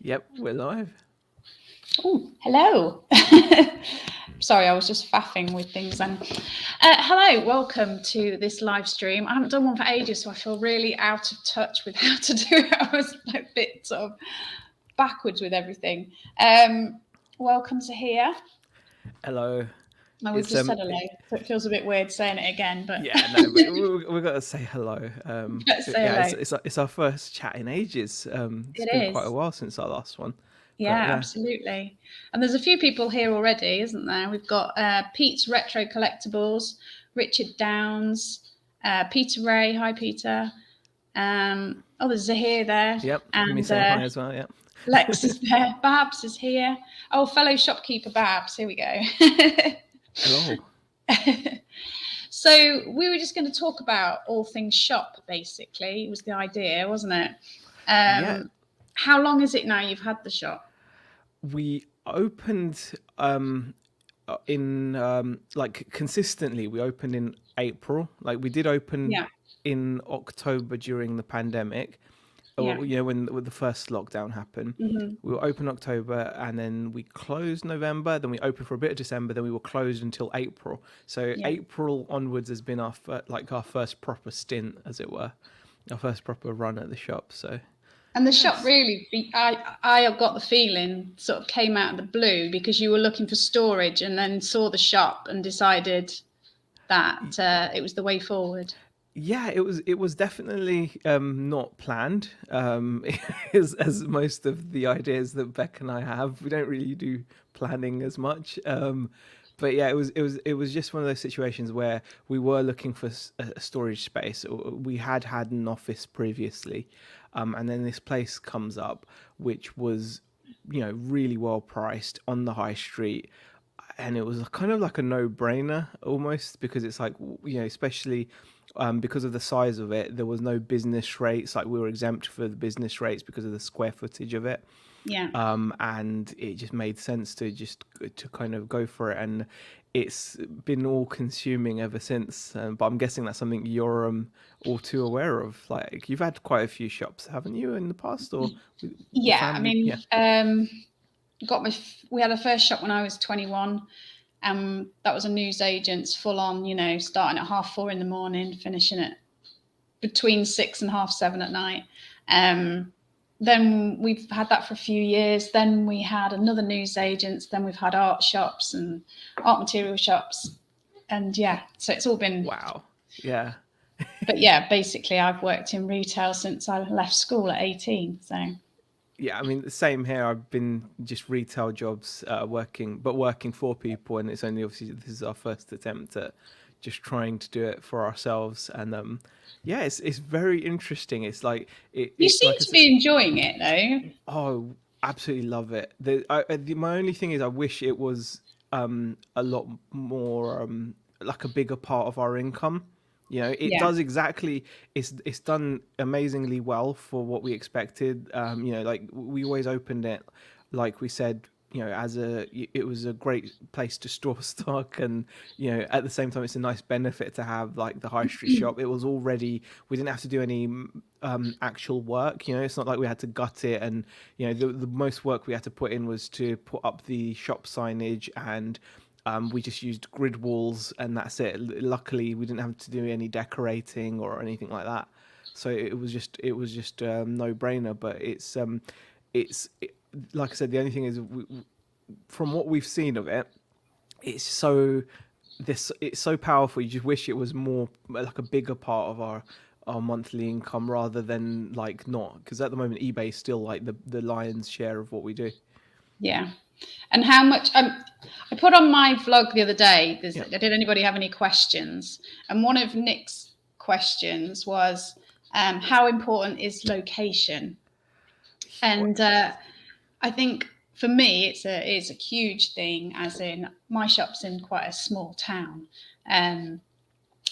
Yep, we're live. Oh, hello. Sorry, I was just faffing with things then. Hello, welcome to this live stream. I haven't done one for ages, so I feel really out of touch with how to do it. I was like a bit sort of backwards with everything. Welcome to here. Hello. No, we've just said hello, so it feels a bit weird saying it again, but Yeah, no, but we've got to say hello. let's say Yeah, hello. it's our first chat in ages. It's It been quite a is. while since our last one, but Yeah, yeah, absolutely. And there's a few people here already, isn't there? We've got Pete's Retro Collectibles, Richard Downs, Peter Ray. Hi, Peter. There's Zaheer there. yep. Me And saying hi as well. Yep. Lex is there. Babs is here. Oh, fellow shopkeeper Babs. Here we go. Hello. So we were just going to talk about all things shop, basically. It was the idea, wasn't it? Yeah, How long is it now you've had the shop? we opened in like consistently. We opened in April. Like we did open Yeah. in October during the pandemic, Yeah. or when the first lockdown happened. Mm-hmm. We were open October, and then we closed November. Then we opened for a bit of December. Then we were closed until April. So Yeah. April onwards has been our our first proper stint, as it were, our first proper run at the shop. So And the shop yes. really, I got the feeling sort of came out of the blue because you were looking for storage and then saw the shop and decided that it was the way forward. Yeah, it was definitely not planned. As most of the ideas that Beck and I have, we don't really do planning as much. But yeah, it was just one of those situations where we were looking for a storage space. We had an office previously, and then this place comes up, which was really well priced on the high street, and it was kind of like a no-brainer almost, because it's like, especially because of the size of it, there was no business rates. Like, we were exempt for the business rates because of the square footage of it. Yeah. And it just made sense to kind of go for it, and it's been all consuming ever since. But I'm guessing that's something you're all too aware of. Like, you've had quite a few shops, haven't you, in the past, or with the Yeah. I family? mean, Yeah. we had a first shop when I was 21. That was a newsagent's full on, starting at 4:30 in the morning, finishing at between 6 and 7:30 at night. Then we've had that for a few years. Then we had another newsagents. Then we've had art shops and art material shops. And yeah, so it's all been. Wow. Yeah. But yeah, basically, I've worked in retail since I left school at 18. So. Yeah, I mean, the same here. I've been just retail jobs, working for people, and it's only obviously this is our first attempt at just trying to do it for ourselves. And yeah, it's very interesting. It's like You it's seem like to be enjoying it, though. oh, absolutely love it. My only thing is, I wish it was a lot more like a bigger part of our income. It Yeah. does exactly. It's done amazingly well for what we expected. Like, we always opened it, like we said. It was a great place to store stock, and at the same time, it's a nice benefit to have like the high street shop. It was already, we didn't have to do any actual work. It's not like we had to gut it, and the most work we had to put in was to put up the shop signage, and we just used grid walls, and that's it. Luckily, we didn't have to do any decorating or anything like that. So it was just no brainer. But like I said, the only thing is, from what we've seen of it, it's so it's so powerful. You just wish it was more like a bigger part of our monthly income, rather than like not, because at the moment eBay is still like the lion's share of what we do. Yeah. And how much I put on my vlog the other day, Yeah. did anybody have any questions? And one of Nick's questions was, how important is location? And I think for me, it's a huge thing, as in my shop's in quite a small town.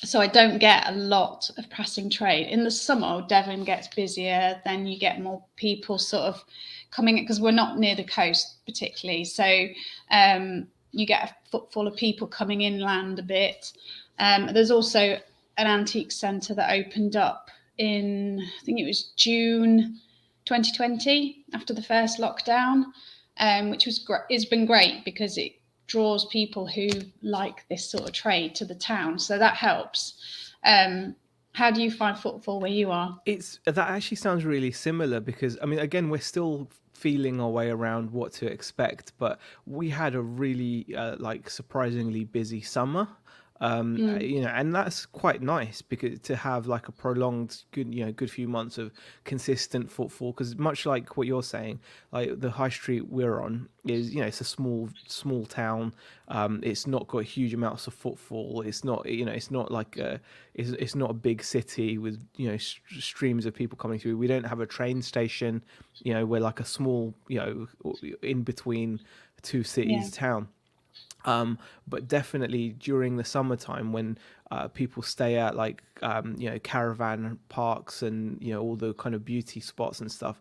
So I don't get a lot of passing trade. In the summer, Devon gets busier, then you get more people sort of coming in, because we're not near the coast particularly. So you get a footfall of people coming inland a bit. There's also an antique centre that opened up in, I think it was June 2020 after the first lockdown, which was it's been great because it draws people who like this sort of trade to the town, so that helps. How do you find footfall where you are? It's that actually sounds really similar because I mean, again, we're still feeling our way around what to expect, but we had a really like surprisingly busy summer. You know, and that's quite nice because to have like a prolonged good, you know, good few months of consistent footfall, because much like what you're saying, like the high street we're on is, you know, it's a small town. It's not got huge amounts of footfall. It's not, you know, it's not like it's not a big city with, you know, streams of people coming through. We don't have a train station. You know, we're like a small, you know, in between two cities town. But definitely during the summertime when people stay at like you know, caravan parks and, you know, all the kind of beauty spots and stuff,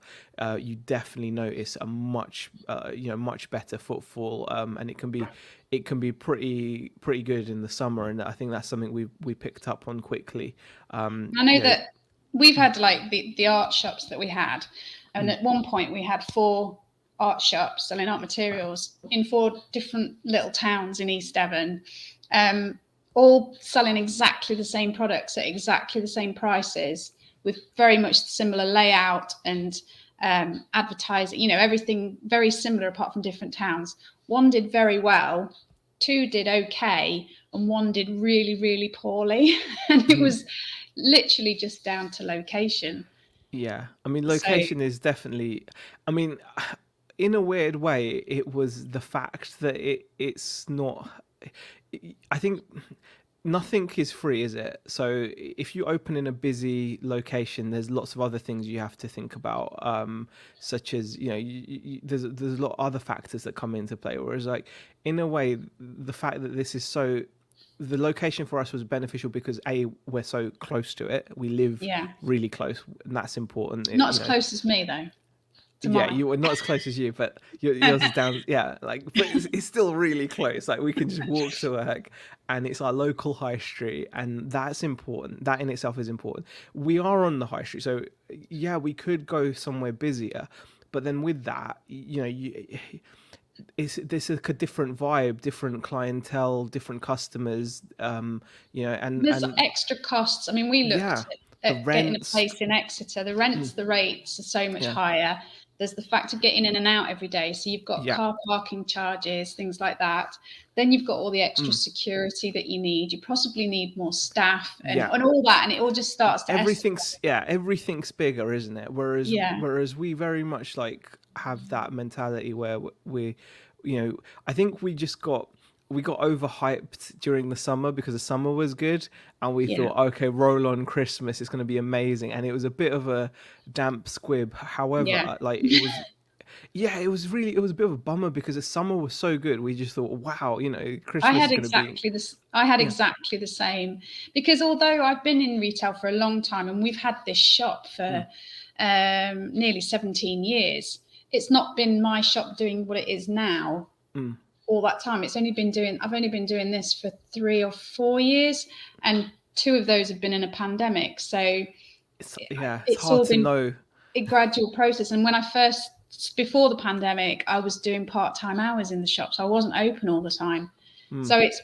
you definitely notice a much you know, much better footfall, and it can be pretty good in the summer, and I think that's something we picked up on quickly. I know You know, that we've had like the art shops that we had, and at one point we had 4 art shops selling art materials in 4 different little towns in East Devon, all selling exactly the same products at exactly the same prices with very much similar layout and advertising, you know, everything very similar apart from different towns. One did very well, 2 did okay, and 1 did really, really poorly. And it was literally just down to location. yeah, I mean, So location is definitely. I mean, in a weird way, it was the fact that it's not. I think nothing is free, is it? So if you open in a busy location, there's lots of other things you have to think about, such as, you know, there's a lot of other factors that come into play. Whereas, like, in a way, the fact that this is so, the location for us was beneficial because we're so close to it. We live yeah, really close, and that's important. not as You know, close as me though. To yeah, mine. you were not as close as you, but yours is down. Yeah, like, but it's still really close. Like, we can just walk to work, and it's our local high street, and that's important. That in itself is important. We are on the high street, so yeah, we could go somewhere busier, but then with that, you know, it's there's a different vibe, different clientele, different customers. You know, There's and extra costs. I mean, we looked yeah, the at getting a rents. place in Exeter. The rents, the rates are so much Yeah, higher. There's the fact of getting in and out every day. So you've got yeah. car parking charges, things like that. Then you've got all the extra security that you need. You possibly need more staff Yeah, and all that. And it all just starts to escalate. everything's bigger, isn't it? Yeah. Whereas we very much like have that mentality where we, you know, I think we got overhyped during the summer because the summer was good, and we Yeah. thought, okay, roll on Christmas, it's going to be amazing, and it was a bit of a damp squib. Yeah. However, like, it was, yeah, it was a bit of a bummer because the summer was so good. We just thought, wow, you know, I Christmas had is going to be, exactly this. I had yeah, exactly the same because although I've been in retail for a long time and we've had this shop for nearly 17 years, it's not been my shop doing what it is now all that time. I've only been doing this for 3 or 4 years, and 2 of those have been in a pandemic. So it's it's hard all to been know. a gradual process. And when I first, before the pandemic, I was doing part-time hours in the shop, so I wasn't open all the time. So it's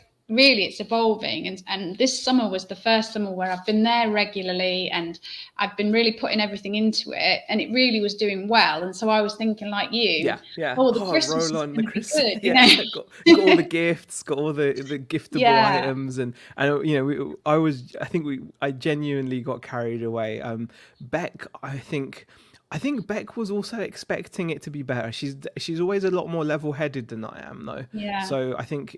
evolving, and this summer was the first summer where I've been there regularly, and I've been really putting everything into it, and it really was doing well. And so I was thinking, like you, Yeah, yeah. oh, the Oh, Christmas roll is on the going to be Chris. good, you Yeah, know. got all the gifts, got all the giftable Yeah, items, and you know, I genuinely got carried away. Beck, I think Beck was also expecting it to be better. She's always a lot more level-headed than I am, though. yeah, So I think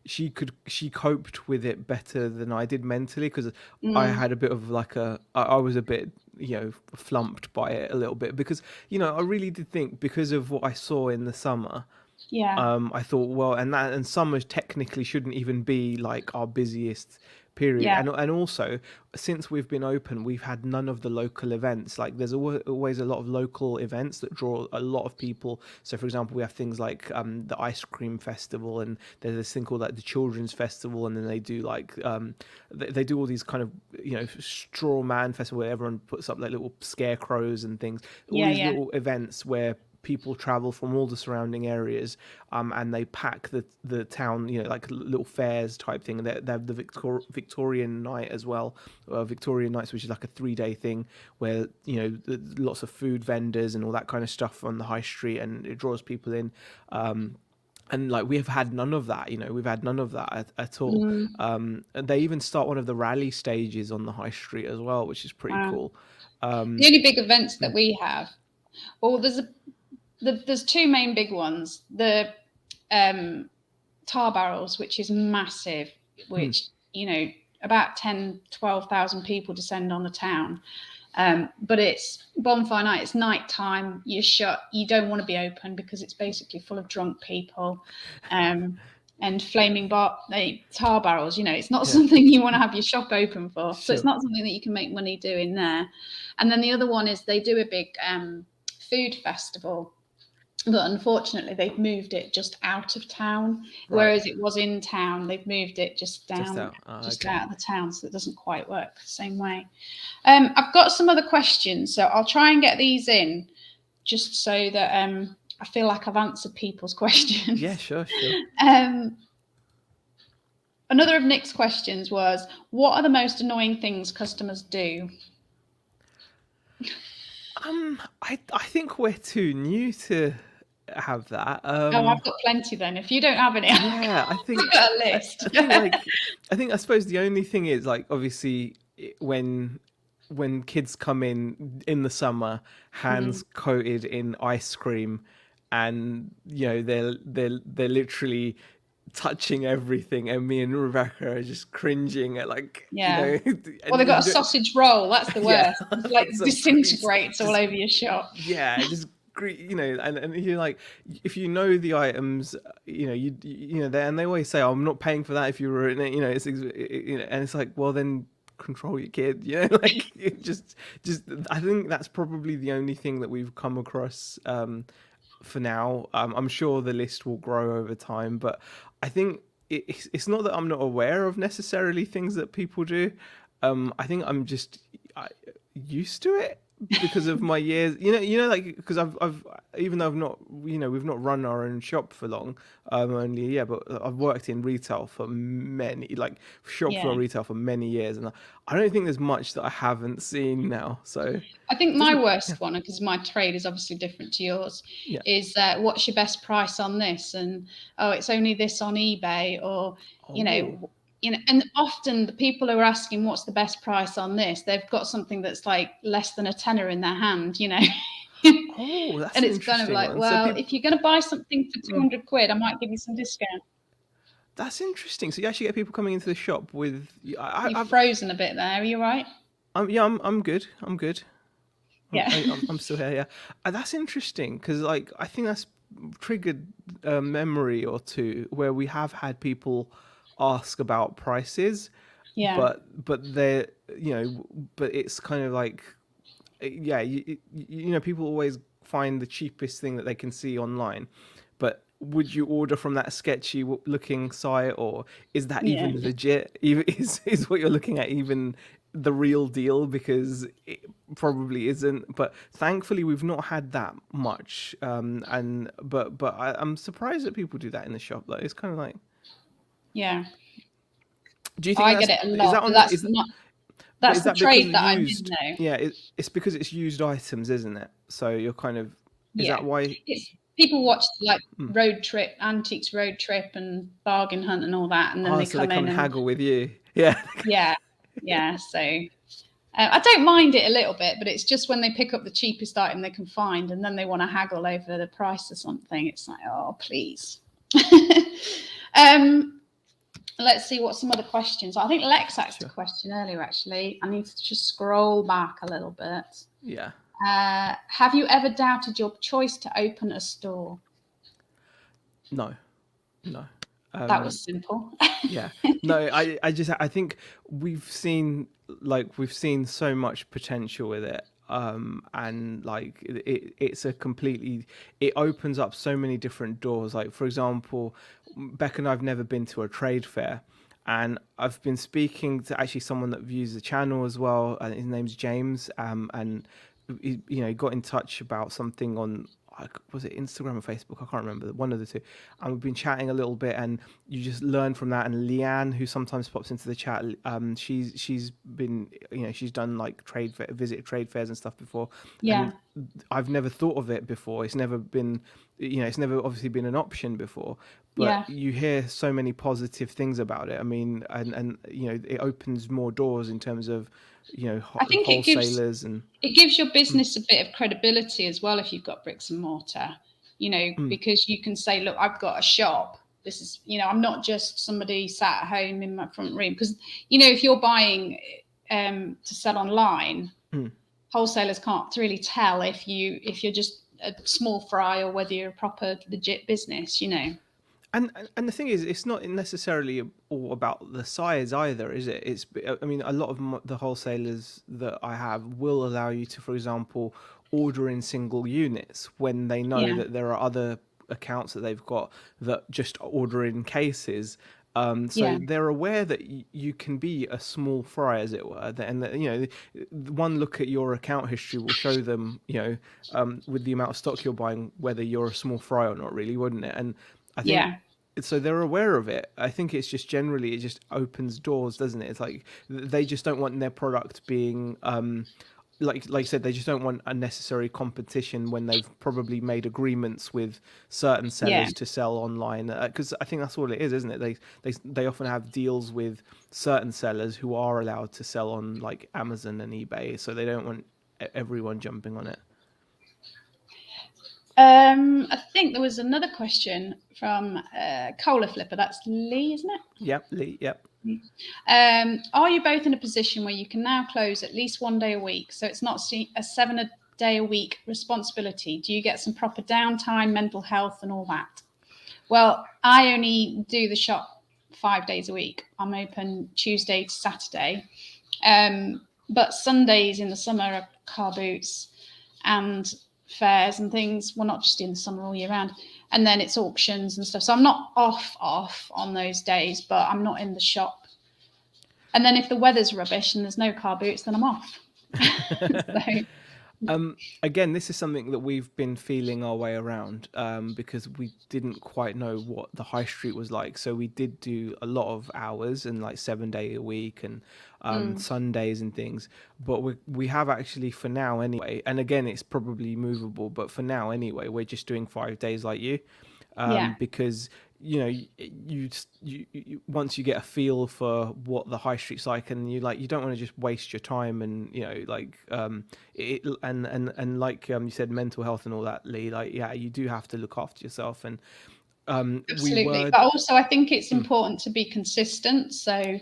she coped with it better than I did mentally, because I had a bit of like I was a bit, you know, flumped by it a little bit, because, you know, I really did think, because of what I saw in the summer, yeah, I thought, well, and summer technically shouldn't even be like our busiest period. Yeah. And also, since we've been open, we've had none of the local events. Like there's always a lot of local events that draw a lot of people. So for example, we have things like the ice cream festival, and there's this thing called like the children's festival, and then they do like they do all these kind of, you know, straw man festival where everyone puts up like little scarecrows and things, all Yeah. these Yeah. little events where people travel from all the surrounding areas, and they pack the town, you know, like little fairs type thing. They have the Victorian night as well, Victorian nights, which is like a 3-day thing where, you know, lots of food vendors and all that kind of stuff on the high street, and it draws people in. And like we have had none of that, you know, we've had none of that at all. And they even start one of the rally stages on the high street as well, which is pretty Wow. cool. The only big events that we have, well, there's two main big ones. The tar barrels, which is massive, which, you know, about 12,000 people descend on the town. But it's bonfire night, it's night time, you're shut, you don't want to be open because it's basically full of drunk people. And flaming tar barrels, you know, it's not something you want to have your shop open for. So it's not something that you can make money doing there. And then the other one is they do a big food festival, but unfortunately they've moved it just out of town, whereas it was in town. They've moved it just down, out of the town, so it doesn't quite work the same way. I've got some other questions, so I'll try and get these in just so that I feel like I've answered people's questions. Yeah, sure. Another of Nick's questions was, what are the most annoying things customers do? I think we're too new to have that. I've got plenty then. If you don't have any, yeah, I think I've got a list. I suppose the only thing is, like, obviously when kids come in the summer, hands coated in ice cream, and you know they're literally touching everything, and me and Rebecca are just cringing at, like, you know, well, they've got a sausage roll, that's the worst. It's like disintegrates all over your shop. Yeah, just, you know, and you're like, if you know the items, you know, you know, and they always say, oh, I'm not paying for that if you were in it, you know, you know, and it's like, well, then control your kid, you know, like, it just I think that's probably the only thing that we've come across for now. I'm sure the list will grow over time, but I think it's not that I'm not aware of necessarily things that people do. I think I'm just used to it because of my years, you know, like, because I've even though I've not, you know, we've not run our own shop for long, only a year, but I've worked in retail for many, like, shop floor retail for many years, and I don't think there's much that I haven't seen now. So I think my worst one, because my trade is obviously different to yours, is what's your best price on this, and oh, it's only this on eBay, or you know, and often the people who are asking what's the best price on this, they've got something that's like less than a tenner in their hand, you know. Oh, that's and an it's kind of like, one. well, if you're going to buy something for 200 quid, I might give you some discount. That's interesting. So you actually get people coming into the shop with. You've frozen a bit there. Are you right? I'm good. I'm good. Yeah. I'm still here. Yeah, that's interesting, because, like, I think that's triggered a memory or two where we have had people ask about prices. Yeah. But they're, you know, but it's kind of like, yeah, you know, people always find the cheapest thing that they can see online, but would you order from that sketchy looking site, or is that even legit? Even is what you're looking at even the real deal? Because it probably isn't. But thankfully we've not had that much, and but I'm surprised that people do that in the shop, though. It's kind of like, yeah, do you think I get it a lot? That's the trade that I'm in now. Yeah, it's because it's used items, isn't it? So you're kind of, is that why? It's people watch, like, Road Trip, Antiques Road Trip, and Bargain Hunt and all that, and then they come in and haggle with you. Yeah. yeah. So I don't mind it a little bit, but it's just when they pick up the cheapest item they can find, and then they want to haggle over the price or something. It's like, oh, please. Let's see what some other questions are. I think Lex asked a question earlier, actually. I need to just scroll back a little bit. Yeah. Have you ever doubted your choice to open a store? No. That was simple. Yeah. No, I think we've seen so much potential with it. And like it's a completely, it opens up so many different doors. Like for example, Beck and I've never been to a trade fair, and I've been speaking to actually someone that views the channel as well, and his name's James. And he got in touch about something on, was it Instagram or Facebook? I can't remember, one of the two. And we've been chatting a little bit, and you just learn from that. And Leanne, who sometimes pops into the chat, she's been, she's done like visit trade fairs and stuff before, Yeah. and I've never thought of it before. It's never been, it's never obviously been an option before. But Yeah. you hear so many positive things about it. I mean, and it opens more doors in terms of, I think wholesalers and. it gives your business a bit of credibility as well if you've got bricks and mortar, because you can say, look, I've got a shop. This is, I'm not just somebody sat at home in my front room. Because, if you're buying to sell online, wholesalers can't really tell if you're just a small fry or whether you're a proper legit business, And the thing is, it's not necessarily all about the size either, is it? I mean, a lot of the wholesalers that I have will allow you to, for example, order in single units when they know Yeah. that there are other accounts that they've got that just order in cases. So Yeah. they're aware that you can be a small fry, as it were, and that, one look at your account history will show them, with the amount of stock you're buying, whether you're a small fry or not, really, wouldn't it? And I think Yeah. so they're aware of it. I think it's just generally, it just opens doors, doesn't it? It's like they just don't want their product being like you said, they just don't want unnecessary competition when they've probably made agreements with certain Yeah. sellers to sell online, because I think that's all it is, isn't it? They often have deals with certain sellers who are allowed to sell on like Amazon and eBay, so they don't want everyone jumping on it. I think there was another question from Cola Flipper. That's Lee, isn't it? Yep, Lee. Yep. Are you both in a position where you can now close at least one day a week, so it's not a 7-day-a-week responsibility? Do you get some proper downtime, mental health, and all that? Well, I only do the shop 5 days a week. I'm open Tuesday to Saturday, but Sundays in the summer are car boots and fairs and things. Well, not just in the summer, all year round. And then it's auctions and stuff. So I'm not off on those days, but I'm not in the shop. And then if the weather's rubbish and there's no car boots, then I'm off. Again, this is something that we've been feeling our way around, because we didn't quite know what the high street was like. So we did do a lot of hours and like 7 day a week and Sundays and things. But we have actually, for now anyway, and again, it's probably movable, but for now anyway, we're just doing 5 days like you, because you once you get a feel for what the high street's like, and you don't want to just waste your time, and it and like you said, mental health and all that, Lee, you do have to look after yourself. And absolutely, but also I think it's important to be consistent. So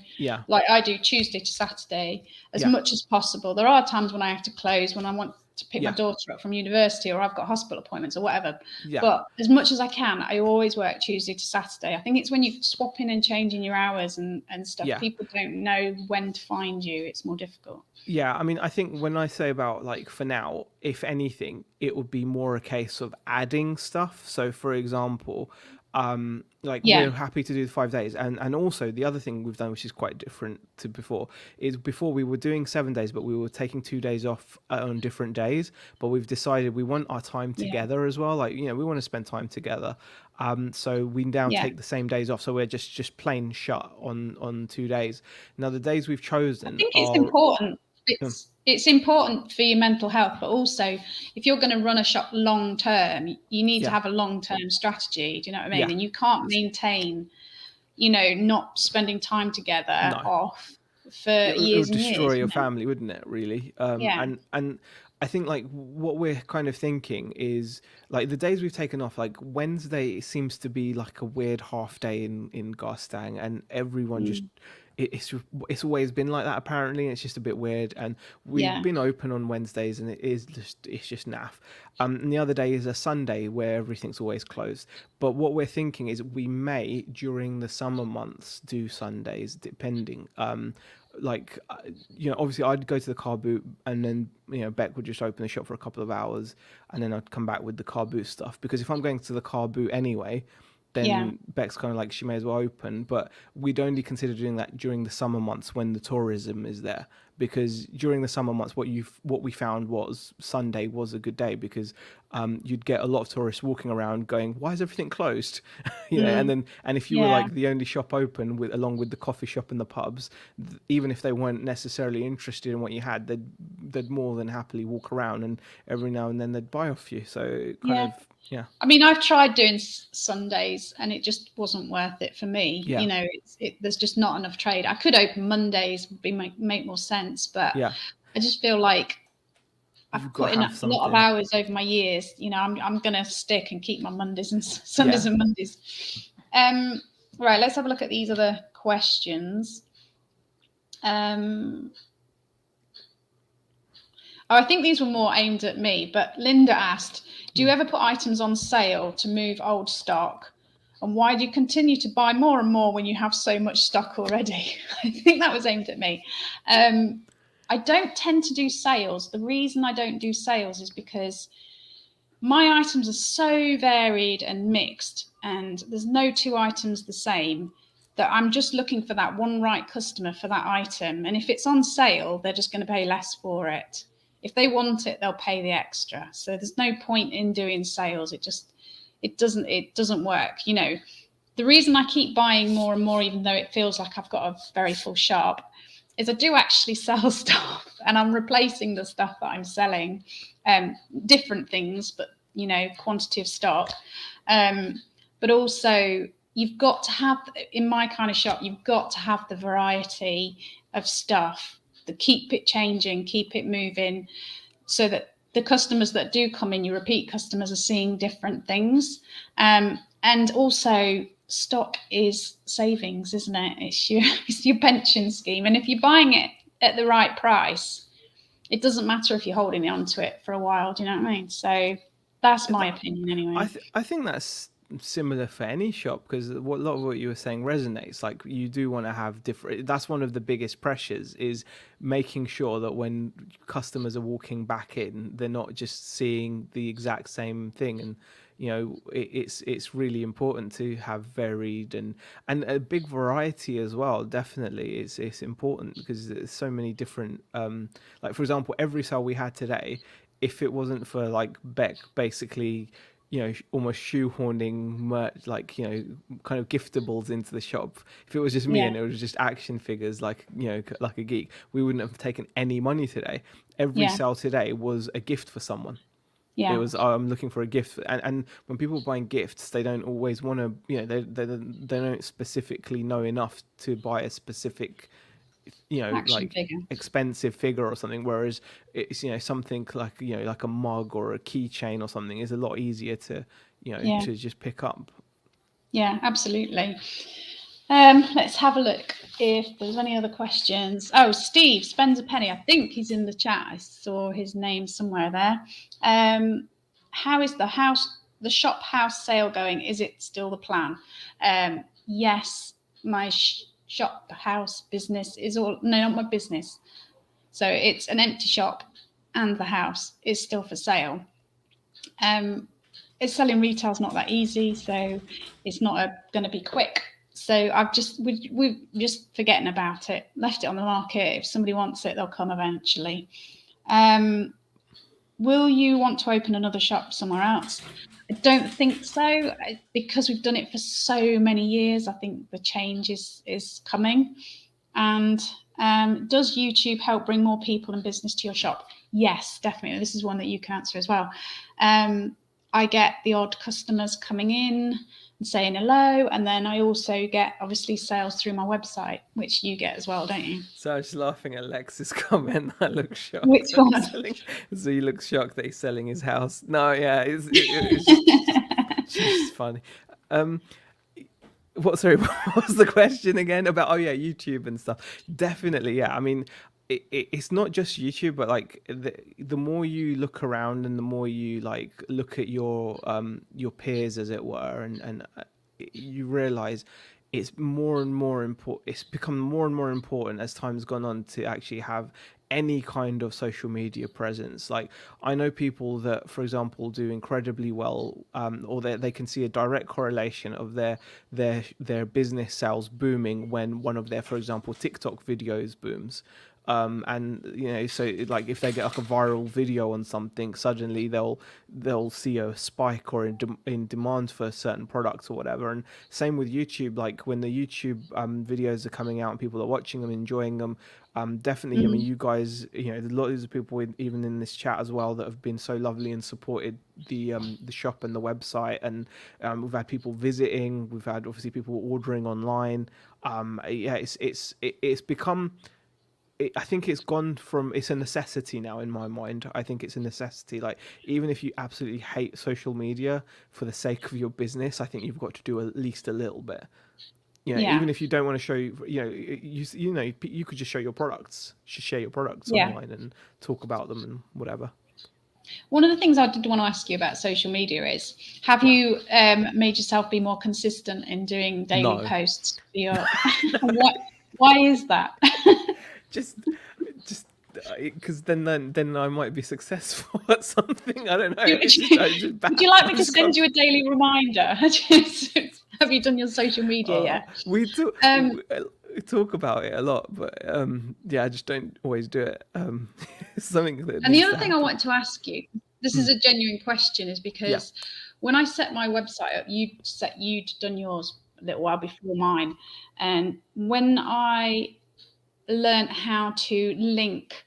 like I do Tuesday to Saturday as much as possible. There are times when I have to close when I want to pick my daughter up from university, or I've got hospital appointments or whatever. But as much as I can, I always work Tuesday to Saturday. I think it's when you swap in and changing your hours and stuff, people don't know when to find you. It's more difficult. I mean, I think when I say about like for now, if anything, it would be more a case of adding stuff. So for example, we're happy to do the 5 days, and also the other thing we've done, which is quite different to before, is before we were doing 7 days, but we were taking 2 days off on different days. But we've decided we want our time together as well. We want to spend time together. So we now take the same days off. So we're just plain shut on 2 days. Now the days we've chosen, I think it's important. It's important for your mental health, but also if you're going to run a shop long term, you need to have a long term strategy. Do you know what I mean? And you can't maintain, not spending time together off for years and years. It would destroy your family, wouldn't it? Really. And I think like what we're kind of thinking is like the days we've taken off, like Wednesday seems to be like a weird half day in Garstang, and everyone just it's always been like that apparently. And it's just a bit weird. And we've Yeah. been open on Wednesdays, and it's just naff. And the other day is a Sunday where everything's always closed. But what we're thinking is we may during the summer months do Sundays, depending. Like obviously I'd go to the car boot, and then Beck would just open the shop for a couple of hours, and then I'd come back with the car boot stuff, because if I'm going to the car boot anyway, Yeah. then Beck's kind of like, she may as well open. But we'd only consider doing that during the summer months when the tourism is there, because during the summer months what we found was Sunday was a good day, because you'd get a lot of tourists walking around going, why is everything closed? And if you were Yeah. like the only shop open along with the coffee shop and the pubs, even if they weren't necessarily interested in what you had, they'd more than happily walk around, and every now and then they'd buy off you. So it kind of I mean, I've tried doing Sundays and it just wasn't worth it for me. Yeah. There's just not enough trade. I could open Mondays, make more sense, but Yeah. I just feel like You've I've got put to in have a lot of something. hours over my years. I'm going to stick and keep my Mondays and Sundays and Mondays. Right, let's have a look at these other questions. I think these were more aimed at me, but Linda asked, do you ever put items on sale to move old stock? And why do you continue to buy more and more when you have so much stock already? I think that was aimed at me. I don't tend to do sales. The reason I don't do sales is because my items are so varied and mixed, and there's no two items the same, that I'm just looking for that one right customer for that item. And if it's on sale, they're just going to pay less for it. If they want it, they'll pay the extra. So there's no point in doing sales. It doesn't work. The reason I keep buying more and more, even though it feels like I've got a very full shop, is I do actually sell stuff, and I'm replacing the stuff that I'm selling, different things, but quantity of stock. But also, you've got to have, in my kind of shop, you've got to have the variety of stuff, to keep it changing, keep it moving, so that the customers that do come in, your repeat customers, are seeing different things. And also, stock is savings, isn't it? It's your pension scheme. And if you're buying it at the right price, it doesn't matter if you're holding on to it for a while. Do you know what I mean? So that's my opinion anyway. I think that's similar for any shop, because a lot of what you were saying resonates. Like, you do want to have different, that's one of the biggest pressures, is making sure that when customers are walking back in, they're not just seeing the exact same thing. And it's really important to have varied and a big variety as well. Definitely it's important, because there's so many different like, for example, every sale we had today, if it wasn't for like Beck basically almost shoehorning merch, like kind of giftables into the shop, if it was just me and it was just action figures, like like a geek, we wouldn't have taken any money today. Every sale today was a gift for someone. It was, I'm looking for a gift, and when people are buying gifts, they don't always want to, they don't specifically know enough to buy a specific Action like figure. expensive figure or something, whereas it's something like like a mug or a keychain or something is a lot easier to to just pick up. Yeah, absolutely. Let's have a look if there's any other questions. Oh, Steve spends a penny. I think he's in the chat. I saw his name somewhere there. How is the shop house sale going? Is it still the plan? Yes, my shop house business is no, not my business. So it's an empty shop, and the house is still for sale. It's selling retail is not that easy, so it's not going to be quick. So we're just forgetting about it, left it on the market. If somebody wants it, they'll come eventually. Will you want to open another shop somewhere else? I don't think so, because we've done it for so many years. I think the change is coming. And does YouTube help bring more people and business to your shop? Yes, definitely. This is one that you can answer as well. I get the odd customers coming in and saying hello, and then I also get obviously sales through my website, which you get as well, don't you? So I was just laughing at Lex's comment. I look shocked. Which one? So he looks shocked that he's selling his house. No, yeah, it's just funny. What? Sorry, what was the question again about? Oh yeah, YouTube and stuff. Definitely, yeah. I mean, it's not just YouTube, but like the more you look around and the more you like look at your peers, as it were, and you realize it's more and more important. It's become more and more important as time's gone on to actually have any kind of social media presence. Like I know people that, for example, do incredibly well, or they can see a direct correlation of their business sales booming when one of their, for example, TikTok videos booms. And you know, so like if they get like a viral video on something, suddenly they'll see a spike or in demand for certain products or whatever. And same with YouTube, like when the YouTube videos are coming out and people are watching them, enjoying them. Definitely, I mean, Mm. you guys, you know, lots of people even in this chat as well that have been so lovely and supported the shop and the website, and we've had people visiting, we've had obviously people ordering online. Yeah, it's become, I think it's gone from, it's a necessity now in my mind. I think it's a necessity. Like even if you absolutely hate social media for the sake of your business, I think you've got to do at least a little bit. You know, Yeah, even if you don't want to show, you know, you know, you could just show your products, just share your products yeah. online and talk about them and whatever. One of the things I did want to ask you about social media is, have Yeah. you made yourself be more consistent in doing daily No. posts for your what, why is that? just just because then I might be successful at something. I don't know. would, It's just you, I just would you like me I've to just got send you a daily reminder? Have you done your social media yet? we do Um, we talk about it a lot, but yeah, I just don't always do it. It's something that And the needs to other thing I happen. want to ask you, this Hmm. is a genuine question, is Yeah. because when I set my website up, you'd done yours a little while before mine, and when I learned how to link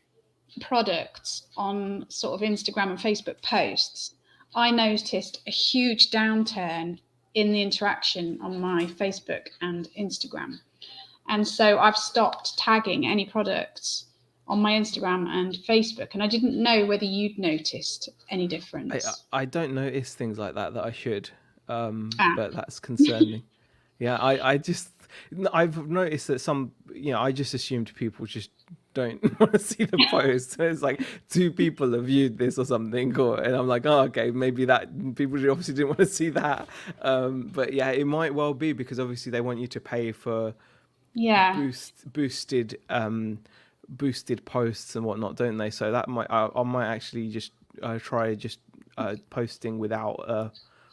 products on sort of Instagram and Facebook posts, I noticed a huge downturn in the interaction on my Facebook and Instagram. And so I've stopped tagging any products on my Instagram and Facebook. And I didn't know whether you'd noticed any difference. I don't notice things like that I should, Ah, but that's concerning. Yeah, I just, I've noticed that some, you know, I just assumed people just don't want to see the post. It's like two people have viewed this or something, or and I'm like, oh, okay, maybe that people obviously didn't want to see that. But yeah, it might well be because obviously they want you to pay for yeah. boosted posts and whatnot, don't they? So that might, I might actually just try just posting without a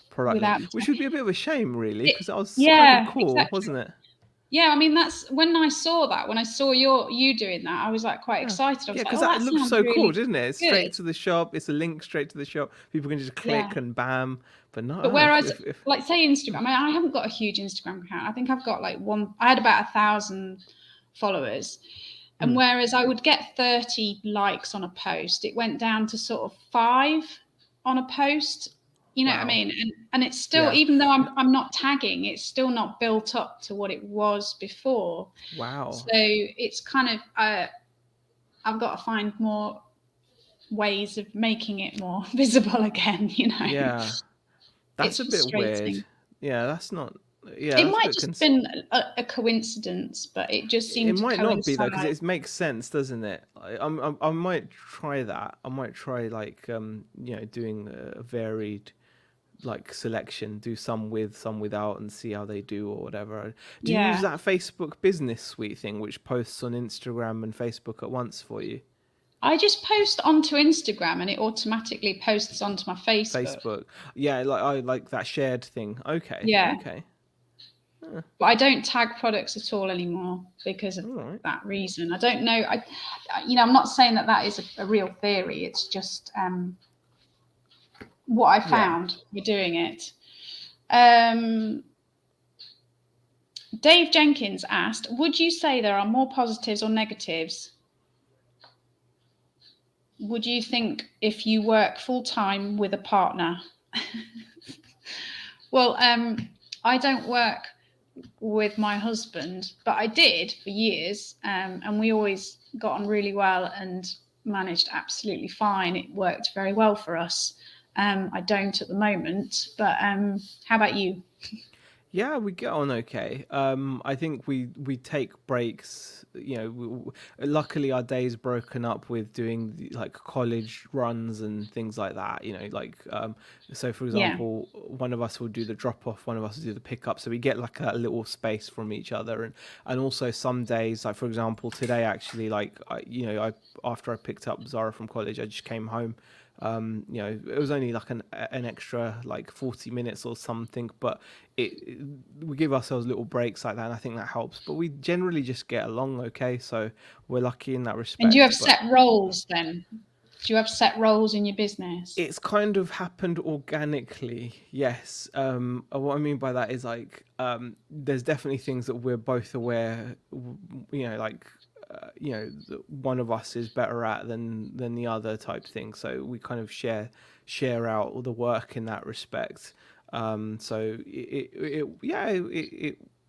product link, Without the which tag. would be a bit of a shame, really, It, because that was kind of yeah, cool, exactly. wasn't it? Yeah, I mean that's when I saw that, when I saw you doing that, I was like quite Yeah. excited. I Yeah, was like, because oh, that that looks sounds so cool, really didn't it? It's straight good. to the shop. It's a link straight to the shop. People can just Yeah. click and bam. But no, But if, whereas, if like, say Instagram, I haven't got a huge Instagram account. I think I've got like I had about 1,000 followers. And mm, whereas I would get 30 likes on a post, it went down to sort of 5 on a post. You know what I wow, mean? And it's still, yeah, even though I'm not tagging, it's still not built up to what it was before. wow, So it's kind of, I've got to find more ways of making it more visible again, you know. yeah, that's It's a bit weird. frustrating. Yeah, that's not. Yeah, It that's a might bit. just been a coincidence, but it just It seemed to might not be though, because coincide. it makes sense, doesn't it? I might try that. I might try like you know, doing a varied like selection, do some with, some without, and see how they do or whatever. Do you use Yeah. that Facebook Business Suite thing, which posts on Instagram and Facebook at once for you? I just post onto Instagram and it automatically posts onto my Facebook. Facebook, yeah, like I like that shared thing. Okay, Yeah. okay, But I don't tag products at all anymore because of all right, that reason. I don't know. I'm not saying that that is a real theory. It's just what I yeah. found with doing it. Um, Dave Jenkins asked, would you say there are more positives or negatives? Would you think if you work full time with a partner? Well, I don't work with my husband, but I did for years, and we always got on really well and managed absolutely fine. It worked very well for us. I don't at the moment, but how about you? Yeah, we get on okay. I think we take breaks. You know, luckily our day's broken up with doing like college runs and things like that. You know, like so for Yeah. example, one of us will do the drop off, one of us will do the pick up. So we get like a little space from each other, and also some days, like for example, today actually, like I after I picked up Zara from college, I just came home. You know, it was only like an extra like 40 minutes or something, but it we give ourselves little breaks like that, and I think that helps. But we generally just get along okay, so we're lucky in that And do you have respect. But set roles then? Do you have set roles in your business? it's kind of happened organically, yes. What I mean by that is like there's definitely things that we're both aware, you know, like you know, that one of us is better at than the other type thing. So we kind of share out all the work in that respect. So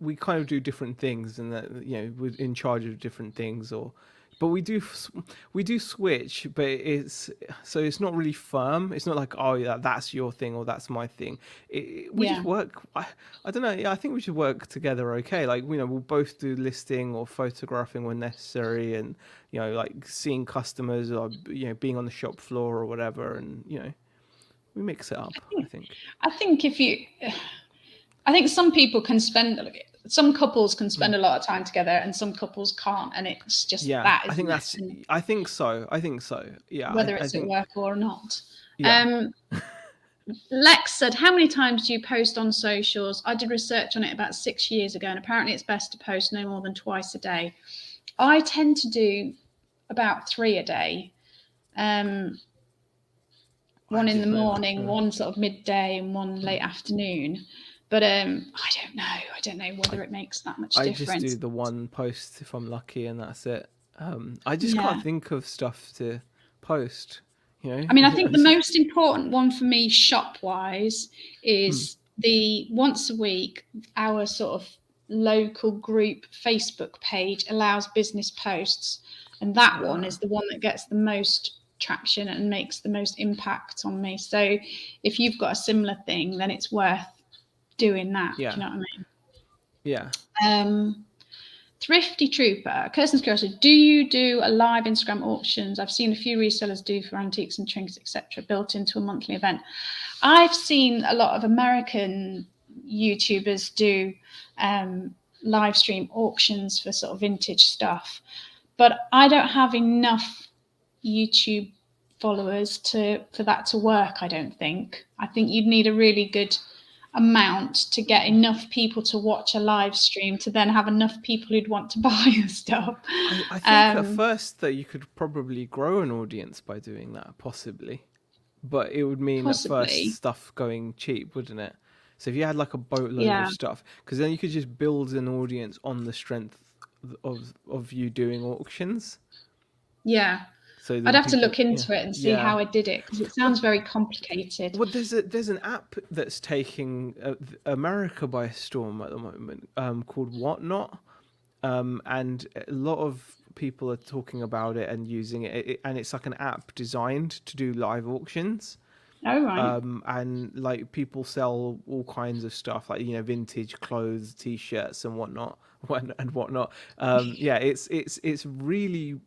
we kind of do different things, and that, you know, we're in charge of different things, or but we do switch, but it's not really firm. It's not like, oh yeah, that's your thing or that's my thing. We just Yeah. work. I don't know. Yeah, I think we should work together. Okay, like, you know, we'll both do listing or photographing when necessary, and you know, like seeing customers, or you know, being on the shop floor or whatever, and you know, we mix it up, I think. I think if you, I think some couples can spend a lot of time together and some couples can't. And it's just Yeah, that, I think isn't it? that's. And I think so. I think so. Yeah, whether I it's at think. work or not. Yeah. Um, Lex said, how many times do you post on socials? I did research on it about 6 years ago, and apparently it's best to post no more than twice a day. I tend to do about 3 a day. I One in the didn't know that. morning, one sort of midday, and one late afternoon. But I don't know. I don't know whether it makes that much I just do difference. the one post if I'm lucky, and that's it. I just can't Yeah. think of stuff to post. You know. I mean, I think the most important one for me, shop wise, is the once a week, our sort of local group Facebook page allows business posts. And that one is the one that gets the most traction and makes the most impact on me. So if you've got a similar thing, then it's worth doing that. Yeah. Do you know what I mean? Yeah. Thrifty Trooper, Kirsten's Curiosity, do you do a live Instagram auctions? I've seen a few resellers do for antiques and trinkets, etc., built into a monthly event. I've seen a lot of American YouTubers do live stream auctions for sort of vintage stuff, but I don't have enough YouTube followers for that to work. I don't think. I think you'd need a really good amount to get enough people to watch a live stream to then have enough people who'd want to buy your stuff. I think at first that you could probably grow an audience by doing that, possibly, but it would mean at first Possibly. stuff going cheap, wouldn't it? So if you had like a boatload Yeah. of stuff, because then you could just build an audience on the strength of you doing auctions. Yeah. So I'd then have to people, look into it and see how I did it, because it sounds very complicated. Well, there's an app that's taking America by storm at the moment, called Whatnot, and a lot of people are talking about it and using it, and it's like an app designed to do live auctions. Oh, right. And like people sell all kinds of stuff, like, you know, vintage clothes, t-shirts and whatnot, and whatnot. Yeah, it's really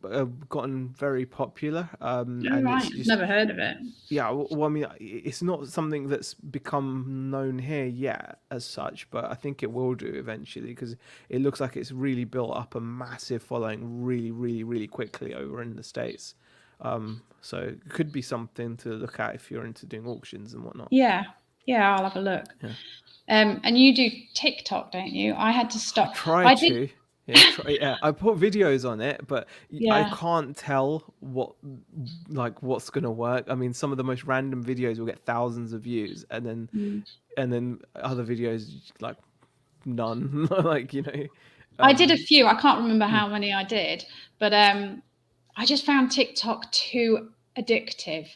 gotten very popular. Oh, And right. it's I've just, never heard of it. yeah, well, I mean, it's not something that's become known here yet as such, but I think it will do eventually, because it looks like it's really built up a massive following really, really, really quickly over in the States. So it could be something to look at if you're into doing auctions and whatnot. Yeah. Yeah, I'll have a look. Yeah. And you do TikTok, don't you? I had to stop. Try I did. to. Yeah, I put videos on it, but I Yeah. can't tell what's gonna work. I mean, some of the most random videos will get thousands of views, and then other videos like none. Like, you know. I did a few. I can't remember how many I did, but I just found TikTok too addictive.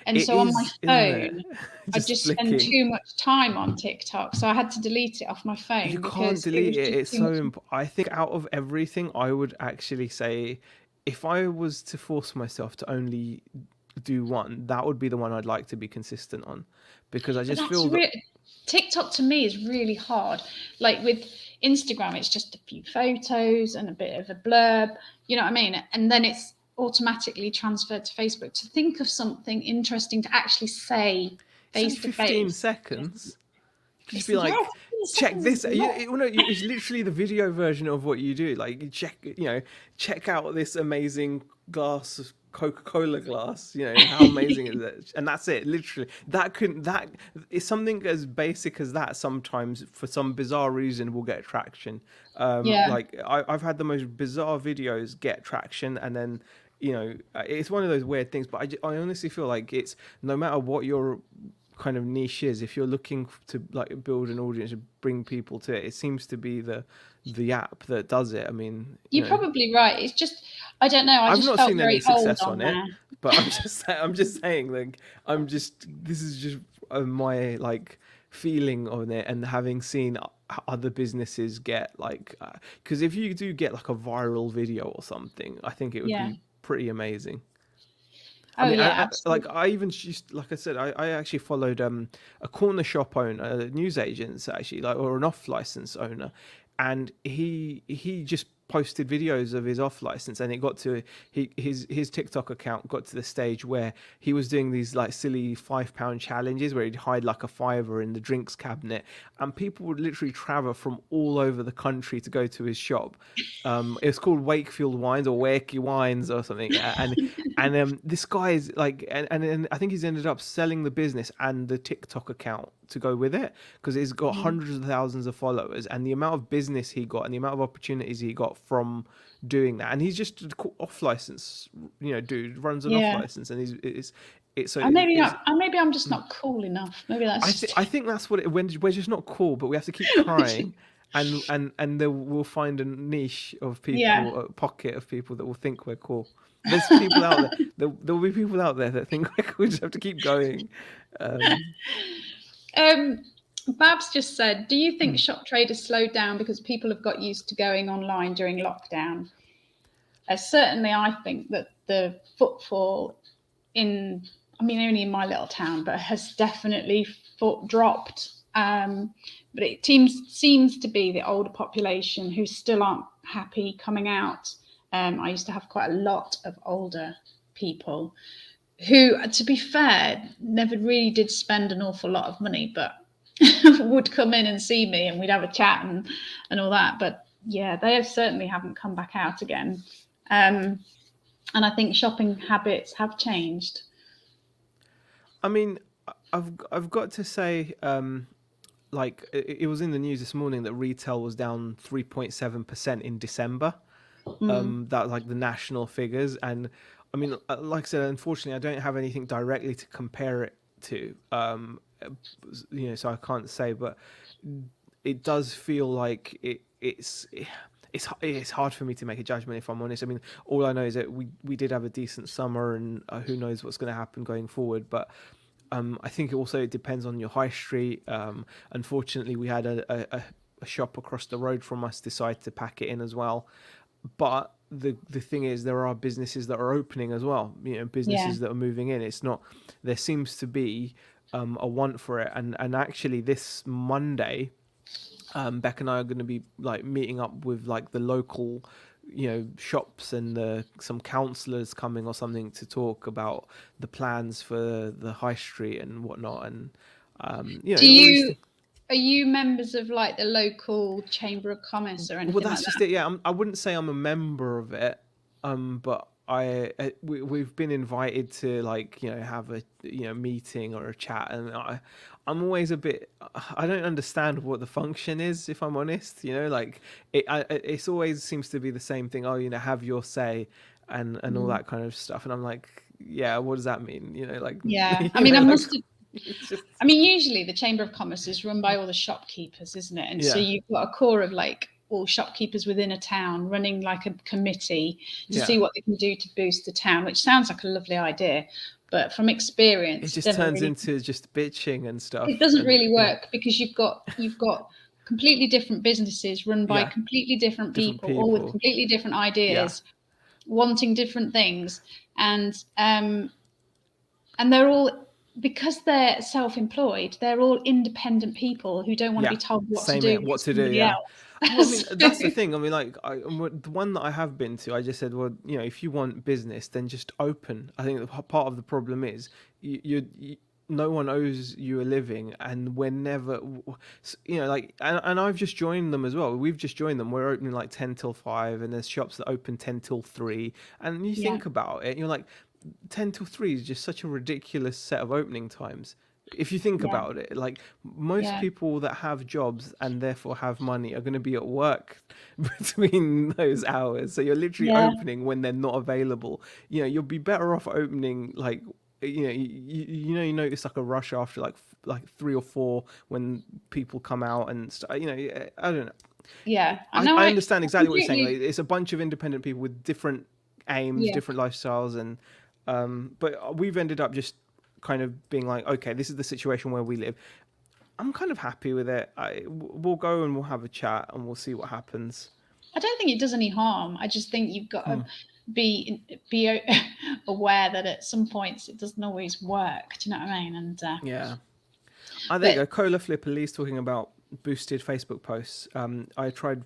And It so on my is, isn't it? phone, I Just just spend flicking. too much time on TikTok. So I had to delete it off my You phone can't because it delete was it. just It's too much. so. I think out of everything, I would actually say, if I was to force myself to only do one, that would be the one I'd like to be consistent on, because I But just that's feel that. really, TikTok to me is really hard. Like with Instagram, it's just a few photos and a bit of a blurb, you know what I mean? And then it's automatically transferred to Facebook. To think of something interesting to actually say It's only face to 15 face. seconds. Just It's, be yeah, like, 15 check seconds is this. a lot. It's literally the video version of what you do. Like, you check, check out this amazing glass of Coca-Cola glass. How amazing is it? And that's it. Literally, that is something as basic as that. Sometimes, for some bizarre reason, will get traction. Yeah, Like I've had the most bizarre videos get traction, and then it's one of those weird things. But I honestly feel like it's no matter what your kind of niche is, if you're looking to like build an audience and bring people to it, it seems to be the app that does it. I mean, you're probably right. It's just, I don't know. I I've just not felt seen any very old success on on it, there. but I'm just saying, like, this is just my like feeling on it, and having seen other businesses get like, because if you do get like a viral video or something, I think it would Yeah. be pretty amazing. I Oh mean, yeah, like absolutely. I even used, like I said, I actually followed a corner shop owner, a news agent actually, like, or an off license owner, and he just posted videos of his off license, and it got to his TikTok account got to the stage where he was doing these like silly £5 challenges where he'd hide like a fiver in the drinks cabinet, and people would literally travel from all over the country to go to his shop. It's called Wakefield Wines or Wakey Wines or something, and this guy is like, and I think he's ended up selling the business and the TikTok account to go with it, because he's got Mm. hundreds of thousands of followers, and the amount of business he got and the amount of opportunities he got from doing that. And he's just an off license, dude, runs an off Yeah. license, and it's so I maybe it's. not. Maybe I'm just not cool enough. Maybe that's just I it. think that's what when we're just not cool, but we have to keep trying, and then we'll find a niche of Yeah. people, a pocket of people that will think we're cool. There's people out there. There'll be people out there that think we're cool. We just have to keep going. Um, Um, Babs just said, "Do you think shop trade has slowed down because people have got used to going online during lockdown?" Certainly, I think that the footfall I mean, only in my little town, but has definitely dropped. But it seems to be the older population who still aren't happy coming out. I used to have quite a lot of older people who, to be fair, never really did spend an awful lot of money, but would come in and see me and we'd have a chat and all that. But yeah, they certainly haven't come back out again. And I think shopping habits have changed. I mean, I've got to say, like it was in the news this morning that retail was down 3.7% in December. That like the national figures, and I mean, like I said, unfortunately, I don't have anything directly to compare it to. So I can't say, but it does feel like it's hard for me to make a judgment, if I'm honest. I mean, all I know is that we did have a decent summer, and who knows what's going to happen going forward. But I think also it depends on your high street. Unfortunately, we had a shop across the road from us decide to pack it in as well. But the thing is, there are businesses that are opening as well. Yeah. Businesses that are moving in. It's not. There seems to be a want for it, and actually this Monday, Beck and I are going to be like meeting up with like the local, shops and some counsellors coming or something to talk about the plans for the high street and whatnot, and Do all these you things. Are you members of like the local chamber of commerce or Well, anything like that's just that? it. Yeah, I wouldn't say I'm a member of it, but we've been invited to like have a meeting or a chat, and I'm always a bit. I don't understand what the function is, if I'm honest. Like it's always seems to be the same thing. Oh, have your say, and all Mm. that kind of stuff. And I'm like, yeah, what does that mean? Like Yeah. I mean, I like must have. it's just I mean, usually the chamber of commerce is run by all the shopkeepers, isn't it? And so yeah, you've got a core of like all shopkeepers within a town running like a committee to yeah. see what they can do to boost the town, which sounds like a lovely idea, but from It experience, it just doesn't turns really into just bitching and it stuff, doesn't and really work because you've got completely different businesses run by yeah, completely different different people, all with people. completely different Yeah, ideas, wanting different things, and they're all because they're self-employed, they're all independent people who don't want to be told what to do by What to do, somebody yeah. Well, I mean, else. that's the thing. I mean, like, the one that I have been to, I just said, well, if you want business, then just open. I think part of the problem is you no one owes you a living, and we're never, like, and I've just joined them as well. We've just joined them. We're opening like 10 till 5, and there's shops that open 10 till 3. And you Yeah, think about it, you're like, 10 till 3 is just such a ridiculous set of opening times. If you think yeah, about it, like, most yeah, people that have jobs and therefore have money are going to be at work between those hours. So you're literally yeah, opening when they're not available. You'll be better off opening, like, you notice like a rush after like 3 or 4 when people come out and I don't know. yeah. I I, know. I I understand exactly what you're saying. Like, completely. it's a bunch of independent people with different aims, Yeah. different lifestyles, and but we've ended up just kind of being like, okay, this is the situation where we live. I'm kind of happy with it. We'll go and we'll have a chat and we'll see what happens. I don't think it does any harm. I just think you've got to be aware that at some points it doesn't always work. Do you know what I mean? And Yeah. Oh, there you but go. Cola Flipper Lee's talking about boosted Facebook posts. I tried.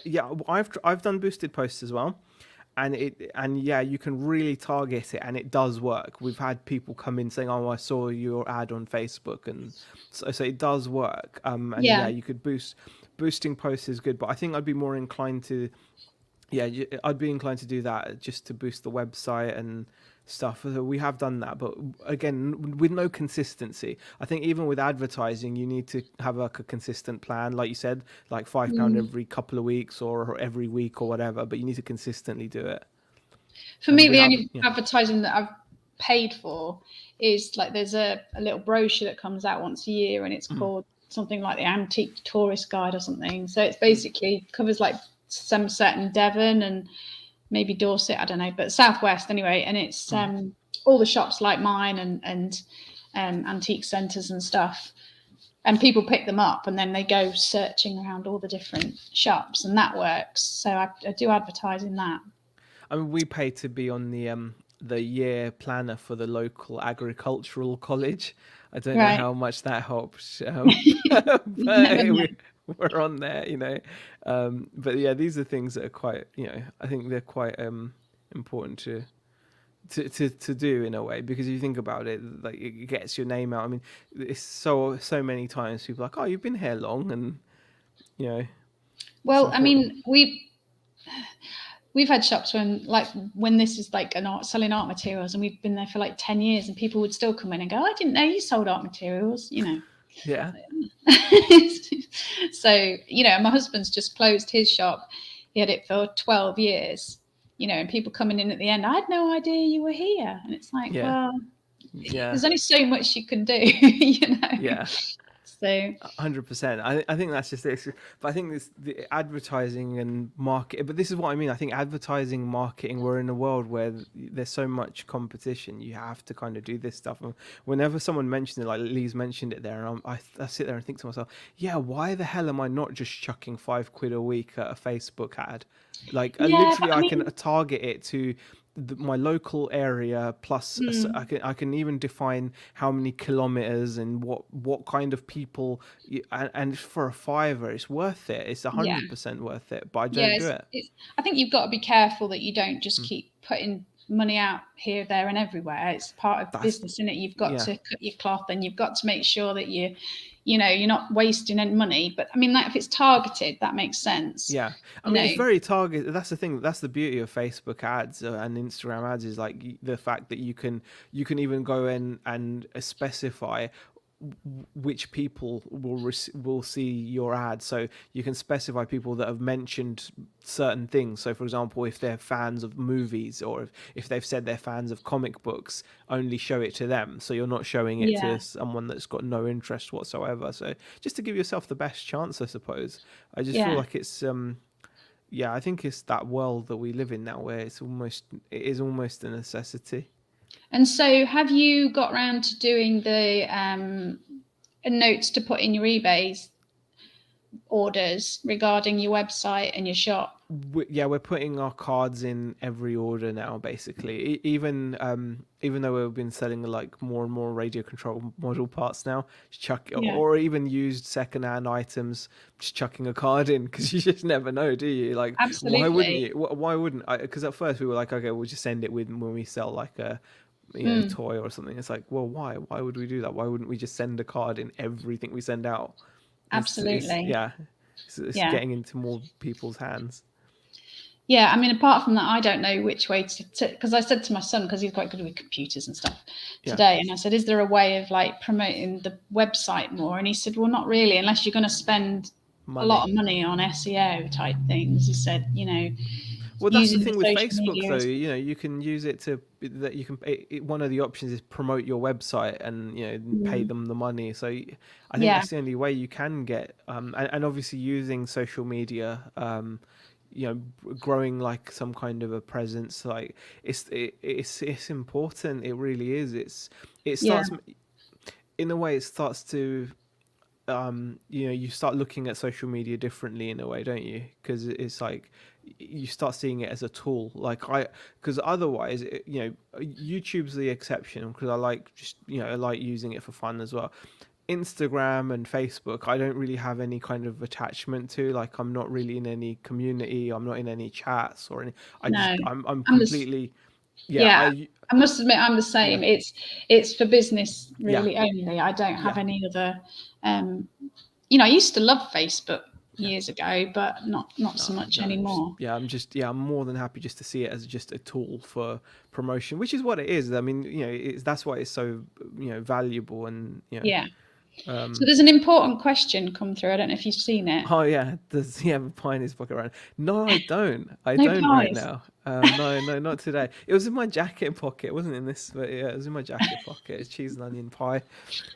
Yeah, I've done boosted posts as well, and yeah, you can really target it, and it does work. We've had people come in saying, "Oh, I saw your ad on Facebook," and so it does work. And yeah, yeah, you could boosting posts is good, but I think I'd be more inclined to, yeah, I'd be inclined to do that just to boost the website and stuff. So we have done that, but again, with no consistency. I think even with advertising, you need to have like a consistent plan, like you said, like £5 mm. every couple of weeks or every week or whatever. But you need to consistently do it. For me, We the have, only yeah. advertising that I've paid for is like there's a little brochure that comes out once a year, and it's called something like the Antique Tourist Guide or something. So it's basically covers like Somerset and Devon and maybe Dorset, I don't know, but Southwest anyway. And it's all the shops like mine and antique centres and stuff. And people pick them up and then they go searching around all the different shops, and that works. So I do advertise in that. I mean, we pay to be on the year planner for the local agricultural college. I don't know Right. how much that helps, You never but know. we're on there. But yeah, these are things that are quite, I think they're quite important to do in a way, because if you think about it, like, it gets your name out. I mean, it's so many times people are like, oh, you've been here long, and you know, it's Well, I important. mean, we've had shops when this is like selling art materials, and we've been there for like 10 years, and people would still come in and go, I didn't know you sold art materials, Yeah, So, my husband's just closed his shop. He had it for 12 years, and people coming in at the end, I had no idea you were here. And it's like, yeah, well, yeah, there's only so much you can do, yeah. So 100%. I think that's just it. But I think this the advertising and market. But this is what I mean. I think advertising, marketing. We're in a world where there's so much competition. You have to kind of do this stuff. And whenever someone mentions it, like Lee's mentioned it there, and I sit there and think to myself, yeah, why the hell am I not just chucking £5 a week at a Facebook ad? Like, yeah, but literally, I I can mean, target it to my local area, plus I can even define how many kilometers and what kind of people, and for a fiver it's worth it. It's yeah. 100% worth it, but I Yeah, don't do it. I think you've got to be careful that you don't just keep putting money out here, there, and everywhere. It's part of That's business, isn't it? You've got Yeah, to cut your cloth, and you've got to make sure that you're not wasting any money. But I mean, like, if it's targeted, that makes sense. yeah. I You mean, know, it's very targeted. That's the thing. That's the beauty of Facebook ads and Instagram ads, is like the fact that you can even go in and specify which people will see your ad. So you can specify people that have mentioned certain things. So for example, if they're fans of movies, or if they've said they're fans of comic books, only show it to them. So you're not showing it yeah, to someone that's got no interest whatsoever. So just to give yourself the best chance, I suppose. I just feel yeah. like it's yeah, I think it's that world that we live in now where it is almost a necessity. And so, have you got around to doing the notes to put in your eBay's orders regarding your website and your shop? We're putting our cards in every order now, basically. Even though we've been selling like more and more radio control module parts now, Yeah, or even used secondhand items, just chucking a card in, because you just never know, do you? Like, why wouldn't absolutely. you? Why wouldn't I? Because at first we were like, okay, we'll just send it with when we sell like a Mm, toy or something. It's like, well, why would we do that? Why wouldn't we just send a card in everything we send out? It's absolutely. yeah, it's Yeah. getting into more people's hands. Yeah, I mean, apart from that, I don't know which way to because I said to my son, because he's quite good with computers and stuff Yeah, today, and I said, is there a way of like promoting the website more? And he said, well, not really, unless you're going to spend a money. lot of money on SEO type things. He said, Well, that's the using the thing with social Facebook, media though. is, You can use it to that you can. One of the options is promote your website and pay mm, them the money. So I think yeah, that's the only way you can get. And obviously using social media. Growing like some kind of a presence. Like it's important. It really is. It yeah, starts in a way. It starts to you start looking at social media differently in a way, don't you? Because it's like you start seeing it as a tool. Because otherwise YouTube's the exception, because I like using it for fun as well. Instagram and Facebook, I don't really have any kind of attachment to. Like, I'm not really in any community, I'm not in any chats or any. no, I'm I'm just, completely. Yeah, yeah, I must admit I'm the yeah, same. It's for business yeah, really only. I don't have yeah. any other. Um, I used to love Facebook years ago, but not so No, much no, just anymore. I'm more than happy just to see it as just a tool for promotion, which is what it is. I mean, that's why it's so valuable, and Yeah. So there's an important question come through. I don't know if you've seen it. oh yeah, does he have a pie in his pocket right now? No, I don't. I No don't right pies. now. No, no, not today. It was in my jacket pocket. It wasn't in this, but yeah, it was in my jacket pocket. It's cheese and onion pie,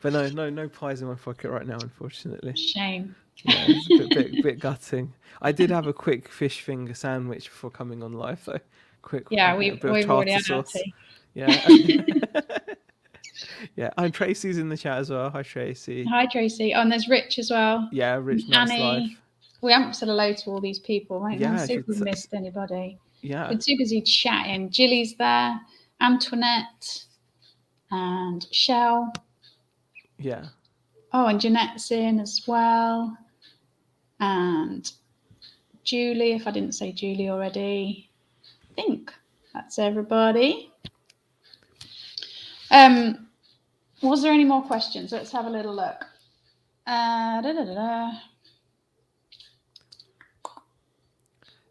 but no, no, no pies in my pocket right now, unfortunately. Shame. Yeah, it's a bit gutting. I did have a quick fish finger sandwich before coming on live, though. Quick, Yeah, a bit of we've already tartar had our sauce. tea. Yeah, yeah. And Tracy's in the chat as well. Hi, Tracy. Hi Tracy. Oh, and there's Rich as well. Yeah, And Rich, nice Annie. life. We haven't said hello to all these people. Right? I'm Yeah, see if we've missed anybody. yeah, Been too busy chatting. Jilly's there. Antoinette and Shell. yeah. Oh, and Jeanette's in as well. And Julie, if I didn't say Julie already. I think that's everybody. Was there any more questions? Let's have a little look. Da, da, da, da.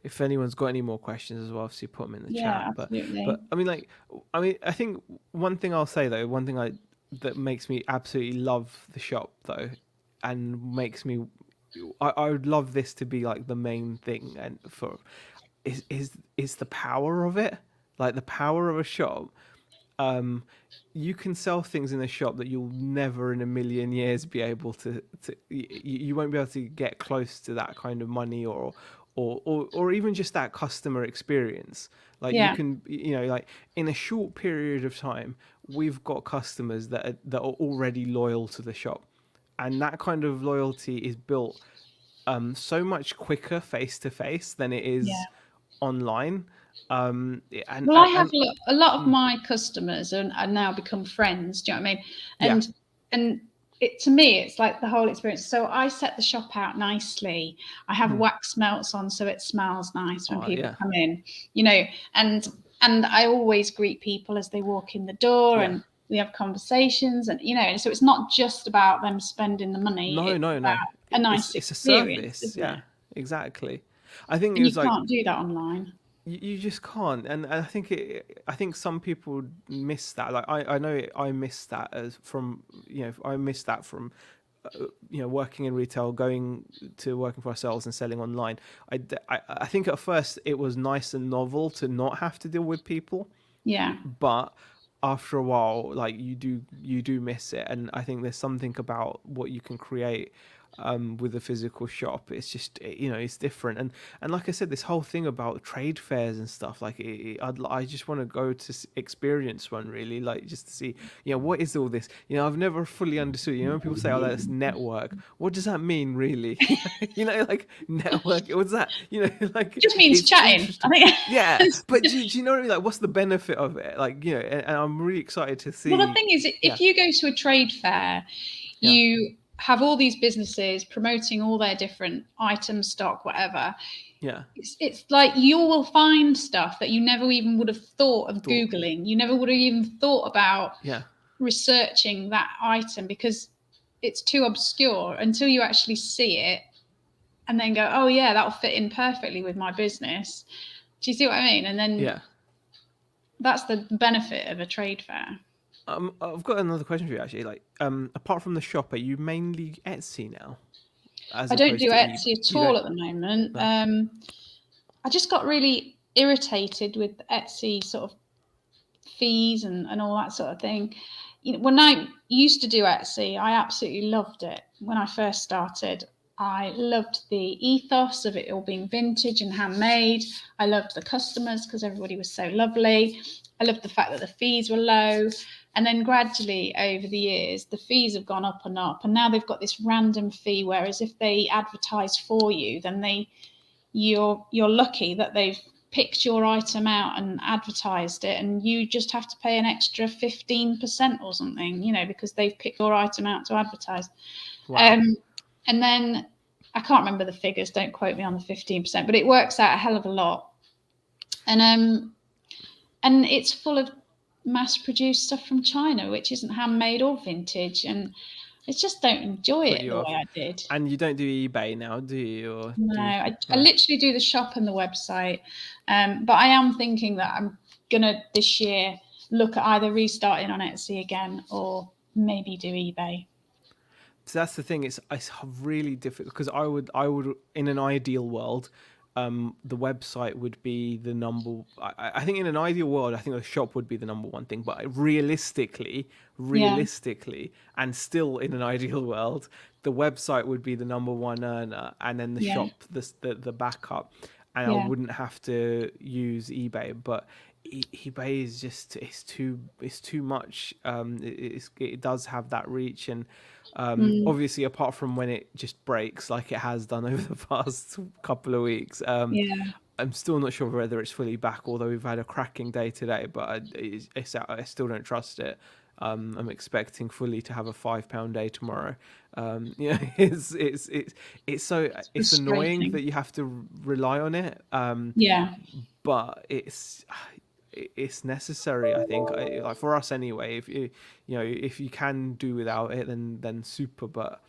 If anyone's got any more questions as well, obviously put them in the Yeah, chat. absolutely. But I think one thing I'll say though, one thing that makes me absolutely love the shop though, and makes me, I would love this to be like the main thing, and for is the power of it, like the power of a shop. You can sell things in a shop that you'll never in a million years be able to you won't be able to get close to that kind of money, or even just that customer experience. Like, you Yeah, can, like, in a short period of time, we've got customers that are already loyal to the shop, and that kind of loyalty is built so much quicker face to face than it yeah. is online. Well, I have And a lot of my customers are now become friends. Do you know what I mean? yeah. And it, to me, it's like the whole experience. So I set the shop out nicely. I have Mm. wax melts on so it smells nice when Oh people yeah. come in. You know, and and I always greet people as they walk in the door, Yeah. and we have conversations, and and so it's not just about them spending the money. No, It's no, no. about a nice It's a experience, service. isn't Yeah, it? exactly. I think it And you was like can't do that online. you just can't, and I think some people miss that. Like, I know I miss that as from I miss that from working in retail, going to working for ourselves and selling online. I think at first it was nice and novel to not have to deal with people, Yeah, but after a while, like, you do miss it. And I think there's something about what you can create. with a physical shop. It's just, it's different. And like I said, this whole thing about trade fairs and stuff, like I just want to go to experience one, really, like just to see, what is all this? I've never fully understood. When people say, oh, that's network, what does that mean, really? Like network, what's that? Like It just means it's chatting, I interesting. think. Yeah, but do you know what I mean? Like, what's the benefit of it? Like, and I'm really excited to see. Well, the thing is, if you go to a trade fair, Yeah. you have all these businesses promoting all their different items, stock, whatever. Yeah. It's like you will find stuff that you never even would have thought of Googling. You never would have even thought about researching that item because it's too obscure until you actually see it and then go, oh yeah, that'll fit in perfectly with my business. Do you see what I mean? And then that's the benefit of a trade fair. I've got another question for you, actually. Like, apart from the shop, are you mainly Etsy now? I don't do Etsy at all at the moment. No. I just got really irritated with Etsy sort of fees and all that sort of thing. When I used to do Etsy, I absolutely loved it. When I first started, I loved the ethos of it all being vintage and handmade. I loved the customers because everybody was so lovely. I loved the fact that the fees were low. And then gradually over the years, the fees have gone up and up. And now they've got this random fee, whereas if they advertise for you, then you're lucky that they've picked your item out and advertised it, and you just have to pay an extra 15% or something, because they've picked your item out to advertise. Wow. And then I can't remember the figures, don't quote me on the 15%, but it works out a hell of a lot. And it's full of mass-produced stuff from China, which isn't handmade or vintage, and I just don't enjoy it the way I did. And you don't do eBay now, do you? Or no, I literally do the shop and the website. But I am thinking that I'm going to, this year, look at either restarting on Etsy again or maybe do eBay. So that's the thing. It's really difficult because I would, in an ideal world, the website would be the number. I think in an ideal world, I think the shop would be the number one thing. But realistically, and still in an ideal world, the website would be the number one earner, and then the shop, the backup, and I wouldn't have to use eBay. But eBay is just it's too much. It does have that reach, and obviously apart from when it just breaks like it has done over the past couple of weeks, I'm still not sure whether it's fully back, although we've had a cracking day today, but I still don't trust it. I'm expecting fully to have a £5 day tomorrow. It's annoying that you have to rely on it. But it's necessary, I think, like for us anyway. If if you can do without it, then super. But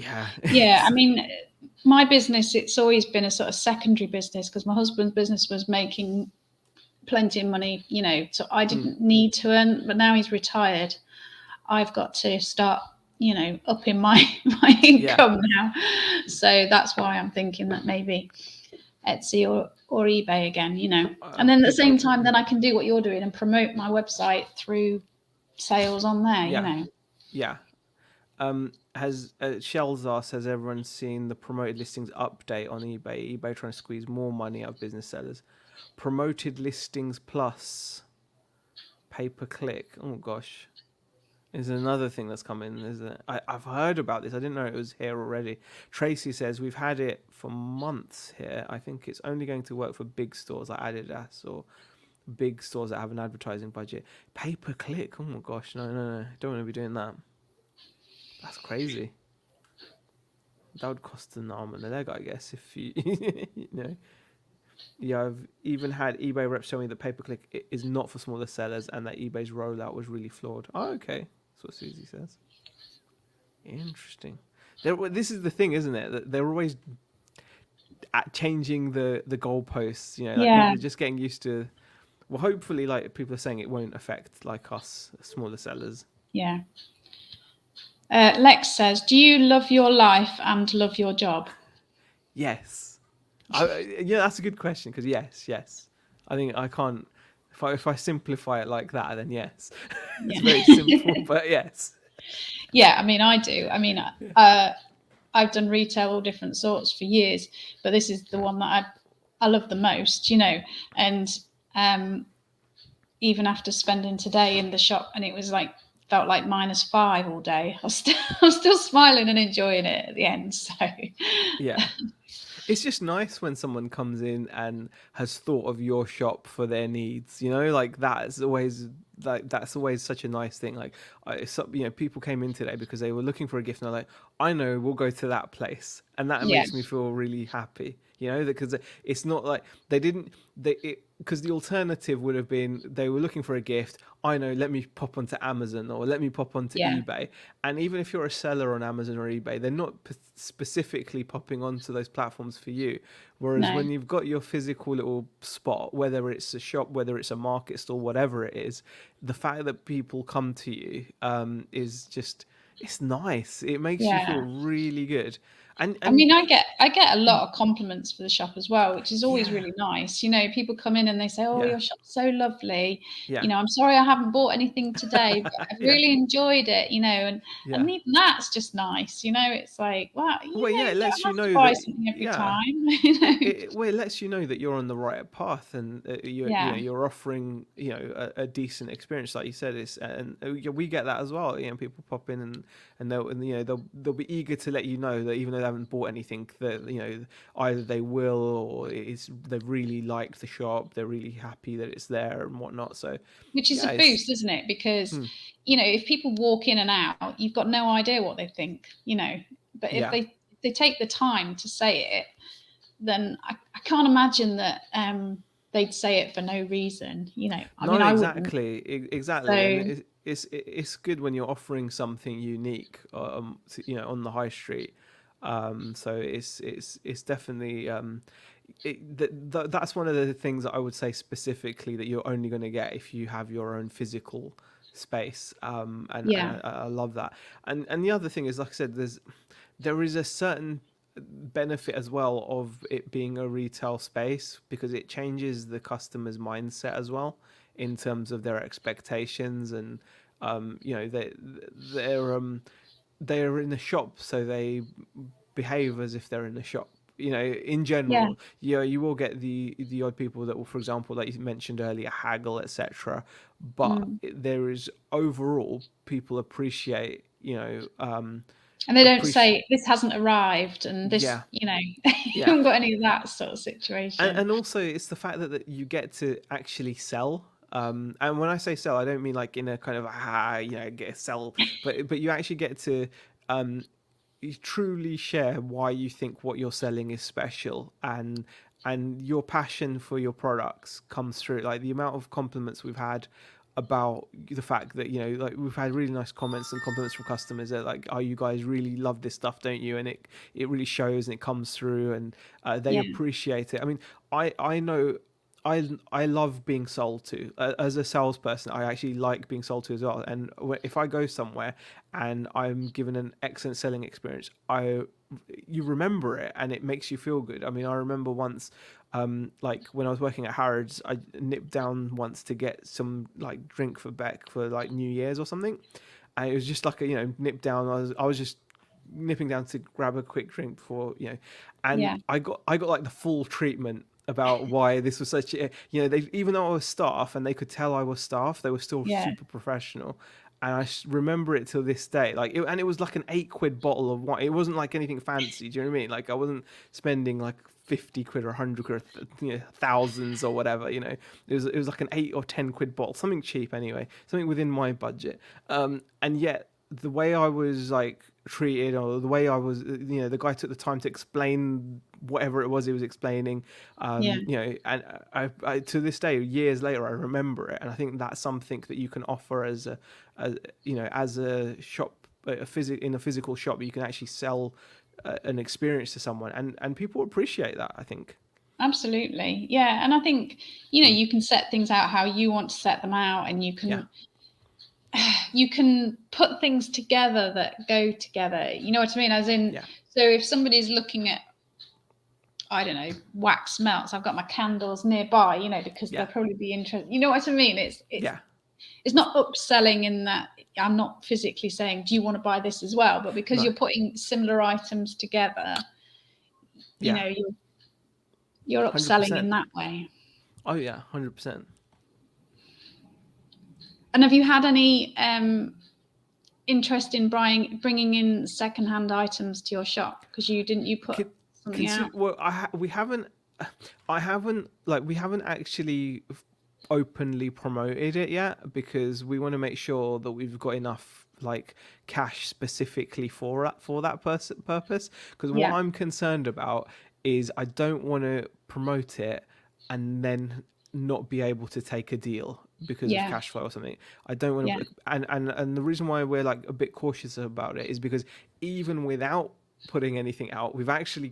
I mean, my business, it's always been a sort of secondary business because my husband's business was making plenty of money, so I didn't need to earn, but now he's retired, I've got to start upping my income now. So that's why I'm thinking that maybe Etsy or eBay again, and then at the same time, then I can do what you're doing and promote my website through sales on there. Has Shelzar says everyone's seen the promoted listings update on eBay. eBay trying to squeeze more money out of business sellers. Promoted listings plus pay-per-click. Oh gosh, is another thing that's coming, isn't it? I've heard about this. I didn't know it was here already. Tracy says we've had it for months here. I think it's only going to work for big stores like Adidas or big stores that have an advertising budget. Pay-per-click. Oh my gosh, no. Don't want to be doing that. That's crazy. That would cost an arm and a leg, I guess, if you Yeah, I've even had eBay reps tell me that pay-per-click is not for smaller sellers and that eBay's rollout was really flawed. Oh, okay. That's what Susie says. Interesting. This is the thing, isn't it? That they're always changing the goalposts. People are just getting used to. Well, hopefully, like people are saying, it won't affect like us smaller sellers. Yeah. Lex says, "Do you love your life and love your job?" Yes. That's a good question because yes. I think I can't. If I simplify it like that, then yes. It's very simple, but yes. Yeah, I mean, I do. I mean, I've done retail all different sorts for years, but this is the one that I love the most, and even after spending today in the shop, and it was like felt like -5 all day. I'm still smiling and enjoying it at the end. So Yeah. It's just nice when someone comes in and has thought of your shop for their needs, like that's always such a nice thing. Like, people came in today because they were looking for a gift, and they're like, I know, we'll go to that place, and that yeah, makes me feel really happy, because it's not like they didn't they because the alternative would have been they were looking for a gift. I know, let me pop onto Amazon or let me pop onto yeah, eBay. And even if you're a seller on Amazon or eBay, they're not specifically popping onto those platforms for you. Whereas no, when you've got your physical little spot, whether it's a shop, whether it's a market stall, whatever it is, the fact that people come to you is just, it's nice. It makes you feel yeah. really good. I And mean, I get a lot of compliments for the shop as well, which is always yeah, really nice. People come in and they say, "Oh, yeah, your shop's so lovely. yeah, I'm sorry I haven't bought anything today, but I've yeah, really enjoyed it." And yeah. even that's just nice. It's like, wow, Well, yeah, you it don't lets you have to know buy that, something every yeah, time. well, it lets you know that you're on the right path, and Yeah, you're offering a decent experience, like you said. It's and yeah, we get that as well. People pop in, and they'll be eager to let you know that even though they haven't bought anything, that either they will, or they've really liked the shop, they're really happy that it's there and whatnot. So which is a yeah, it's boost, isn't it? Because hmm, if people walk in and out, you've got no idea what they think. But if yeah. they take the time to say it, then I can't imagine that they'd say it for no reason. I No, mean, I wouldn't. exactly, and So it's good when you're offering something unique, on the high street. So it's definitely that's one of the things that I would say specifically that you're only going to get if you have your own physical space. And yeah, I love that. And the other thing is, like I said, there is a certain benefit as well of it being a retail space, because it changes the customer's mindset as well in terms of their expectations. And they're they're in the shop, so they behave as if they're in the shop. In yeah, general, you will get the odd people that will, for example, like you mentioned earlier, haggle, etc. But mm. there is overall, people appreciate, And they don't appreciate, say this hasn't arrived and this. yeah, You yeah. haven't got any of that sort of and, situation. and also it's the fact that you get to actually sell. And when I say sell, I don't mean like in a kind of get a sell, but you actually get to um, you truly share why you think what you're selling is special, and your passion for your products comes through. Like the amount of compliments we've had about the fact that like we've had really nice comments and compliments from customers that like, oh, you guys really love this stuff, don't you? And it really shows, and it comes through, and they Yeah, appreciate it. I mean, I know I love being sold to. As a salesperson, I actually like being sold to as well. And if I go somewhere and I'm given an excellent selling experience, you remember it, and it makes you feel good. I mean, I remember once, like when I was working at Harrods, I nipped down once to get some like drink for Beck for like New Year's or something, and it was just like a nip down. I was just nipping down to grab a quick drink before and yeah, I got like the full treatment about why this was such a, they, even though I was staff and they could tell I was staff, they were still yeah, super professional. And I remember it till this day. Like, and it was like an £8 bottle of wine. It wasn't like anything fancy. Do you know what I mean? Like, I wasn't spending like 50 quid or 100 quid, or thousands or whatever. It was like an £8 or £10 bottle, something cheap anyway, something within my budget. And yet the way I was like treated, or the way I was, the guy took the time to explain whatever it was he was explaining, yeah. and I to this day, years later, I remember it. And I think that's something that you can offer as a shop, in a physical shop. You can actually sell an experience to someone, and people appreciate that, I think. Absolutely. Yeah. And I think, Hmm. you can set things out how you want to set them out, and Yeah, you can put things together that go together. You know what I mean? As in, yeah, so if somebody's looking at, I don't know, wax melts, I've got my candles nearby, because they'll yeah, probably be interested. You know what I mean? It's yeah, it's not upselling in that I'm not physically saying, do you want to buy this as well? But because No. you're putting similar items together, you know, you're upselling 100%. in that way. Oh yeah, 100%. And have you had any interest in bringing in secondhand items to your shop? Because you put something out? Well, we haven't actually openly promoted it yet, because we want to make sure that we've got enough like cash specifically for that purpose. Because what I'm concerned about is I don't want to promote it and then not be able to take a deal because of cash flow or something. I don't want to, and the reason why we're like a bit cautious about it is because even without putting anything out, we've actually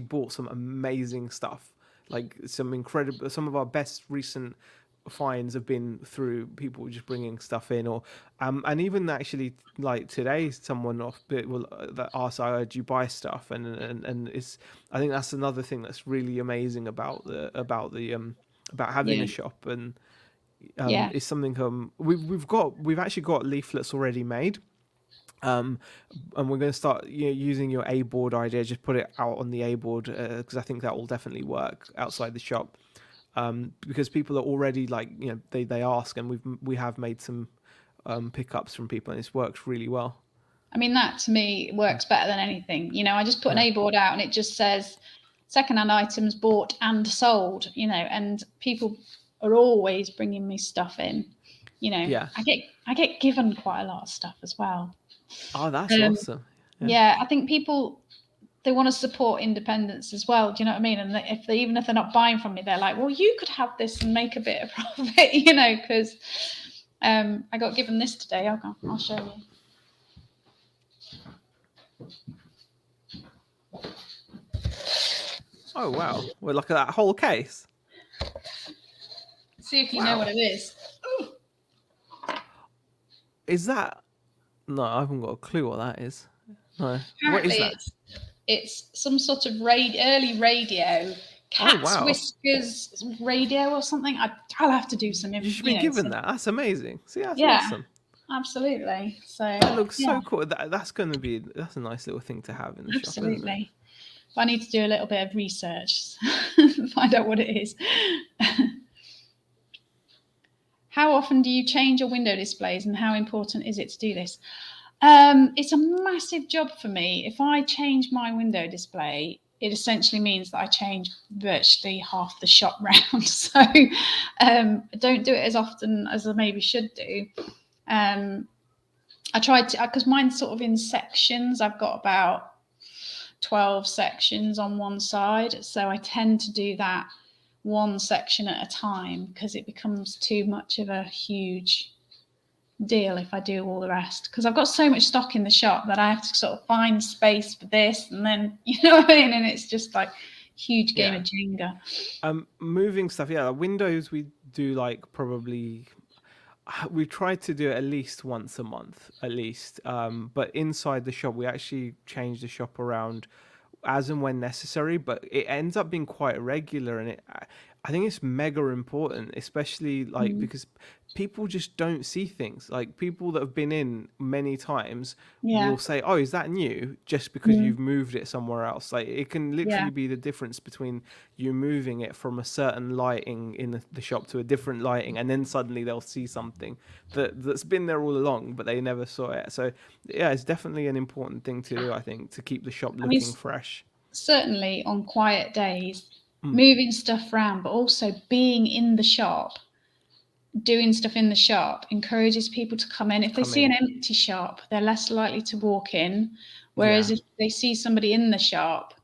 bought some amazing stuff, like some of our best recent finds have been through people just bringing stuff in, or and even actually like today someone that asked, I heard you buy stuff, and it's, I think that's another thing that's really amazing about having a shop, and it's something we've actually got leaflets already made, and we're going to start using your A board idea. Just put it out on the A board, because I think that will definitely work outside the shop, because people are already like, they ask, and we have made some pickups from people, and it's worked really well. I mean, that to me works better than anything. I just put an A board out and it just says secondhand items bought and sold, and people are always bringing me stuff in. I get given quite a lot of stuff as well. Oh, that's awesome. Yeah, I think people, they want to support independence as well. Do you know what I mean? And even if they're not buying from me, they're like, well, you could have this and make a bit of profit, because I got given this today. I'll show you. Oh wow, well, look at that whole case. See if you know what it is. Is that? No, I haven't got a clue what that is. No. Apparently What is that? It's some sort of early radio, cat's whiskers radio or something. I'll have to do some. You should be given that. That's amazing. See, that's awesome. Absolutely. So it looks so cool. That's a nice little thing to have in the shop. Absolutely. But I need to do a little bit of research, find out what it is. How often do you change your window displays, and how important is it to do this? It's a massive job for me. If I change my window display, it essentially means that I change virtually half the shop round. So I don't do it as often as I maybe should do. I tried to, because mine's sort of in sections. I've got about 12 sections on one side. So I tend to do that one section at a time, because it becomes too much of a huge deal if I do all the rest, because I've got so much stock in the shop that I have to sort of find space for this, and then you know what I mean, and it's just like huge game of Jenga. Moving stuff, windows we do like probably, we try to do it at least once a month at least, but inside the shop we actually change the shop around as and when necessary, but it ends up being quite regular, and I think it's mega important, especially like because people just don't see things. Like people that have been in many times will say, oh, is that new? Just because you've moved it somewhere else. Like it can literally be the difference between you moving it from a certain lighting in the shop to a different lighting, and then suddenly they'll see something that's been there all along, but they never saw it. So it's definitely an important thing to do, I think, to keep the shop looking fresh. Certainly on quiet days, moving stuff around, but also being in the shop, doing stuff in the shop encourages people to come in. If they see an empty shop, they're less likely to walk in. Whereas if they see somebody in the shop,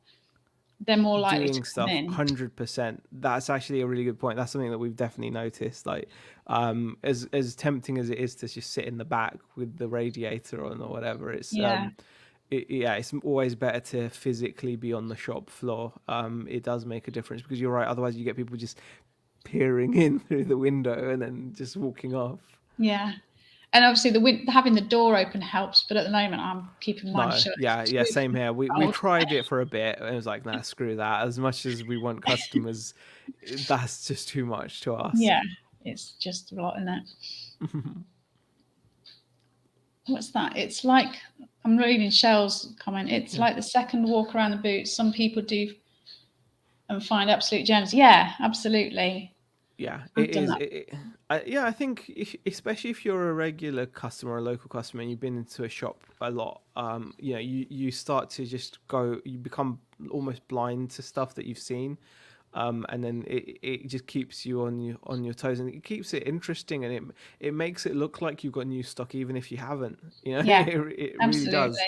they're more likely to come in. 100%. That's actually a really good point. That's something that we've definitely noticed. Like, as tempting as it is to just sit in the back with the radiator on or whatever, it's it's always better to physically be on the shop floor. It does make a difference, because you're right. Otherwise, you get people just peering in through the window and then just walking off. Yeah. And obviously having the door open helps, but at the moment I'm keeping mine shut. Yeah, same here. We tried it for a bit and it was like, nah, screw that. As much as we want customers, that's just too much to us. Yeah, it's just a lot, isn't it? What's that? It's like, I'm reading Shell's comment. It's like the second walk around the boots. Some people do and find absolute gems. Yeah, absolutely. Yeah, I've it done is. that. Yeah, I think especially if you're a regular customer, a local customer, and you've been into a shop a lot, you know, you start to just go, you become almost blind to stuff that you've seen, and then it just keeps you on your toes, and it keeps it interesting, and it makes it look like you've got new stock even if you haven't. You know, Yeah, it really absolutely. does.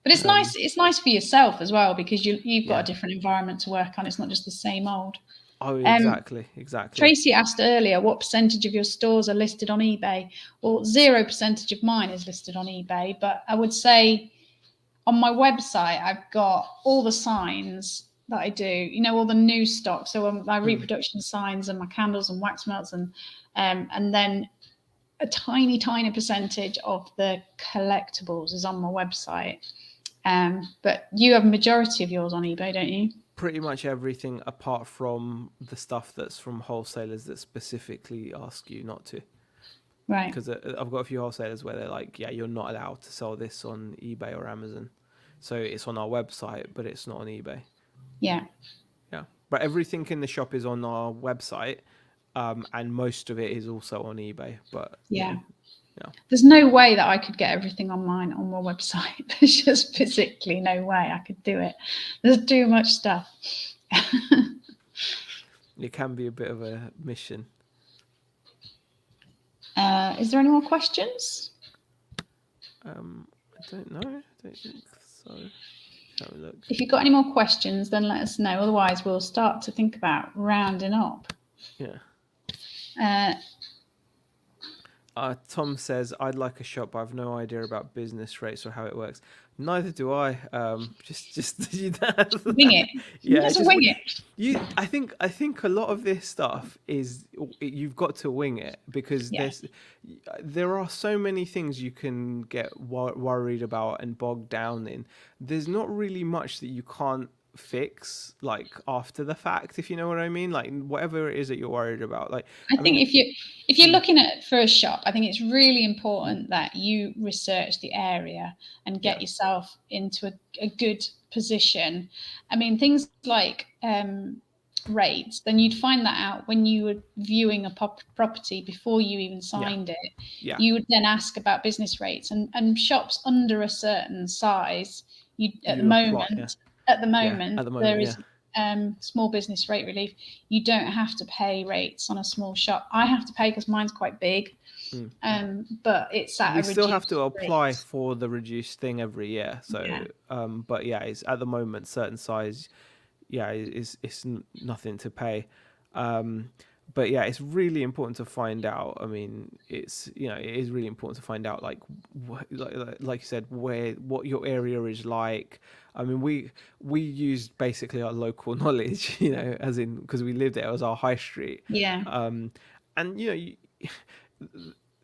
But it's nice. It's nice for yourself as well, because you've got Yeah. a different environment to work on. It's not just the same old. Oh, exactly. Tracy asked earlier, what percentage of your stores are listed on eBay? Well, 0% of mine is listed on eBay, but I would say on my website, I've got all the signs that I do, you know, all the new stock. So my reproduction signs and my candles and wax melts, and then a tiny percentage of the collectibles is on my website. But you have a majority of yours on eBay, don't you? Pretty much everything apart from the stuff that's from wholesalers that specifically ask you not to. Right. Because I've got a few wholesalers where they're like, yeah, you're not allowed to sell this on eBay or Amazon. So it's on our website, but it's not on eBay. Yeah. Yeah. But everything in the shop is on our website, and most of it is also on eBay. But Yeah. Yeah. There's no way that I could get everything on my website. There's just physically no way I could do it. There's too much stuff. It can be a bit of a mission. Is there any more questions? I don't know. I don't think so. Have a look. If you've got any more questions, then let us know. Otherwise, we'll start to think about rounding up. Yeah. Tom says, I'd like a shop, but I've no idea about business rates or how it works. Neither do I. Just wing it. Yeah, just wing it. I think a lot of this stuff is you've got to wing it, because there are so many things you can get worried about and bogged down in. There's not really much that you can't fix, like, after the fact, if you know what I mean, like whatever it is that you're worried about. Like, I think if you're looking at for a shop, I think it's really important that you research the area and get yourself into a good position. I mean, things like rates, then you'd find that out when you were viewing a property before you even signed it. You would then ask about business rates, and shops under a certain size, at the moment there is small business rate relief. You don't have to pay rates on a small shop. I have to pay because mine's quite big, but it's at we a still have to apply rate for the reduced thing every year. So but yeah, it's at the moment certain size, it's nothing to pay. But yeah, it's really important to find out. I mean, it is really important to find out, like you said, what your area is like. I mean, we used basically our local knowledge, you know, as in, because we lived there. It was our high street. And you know,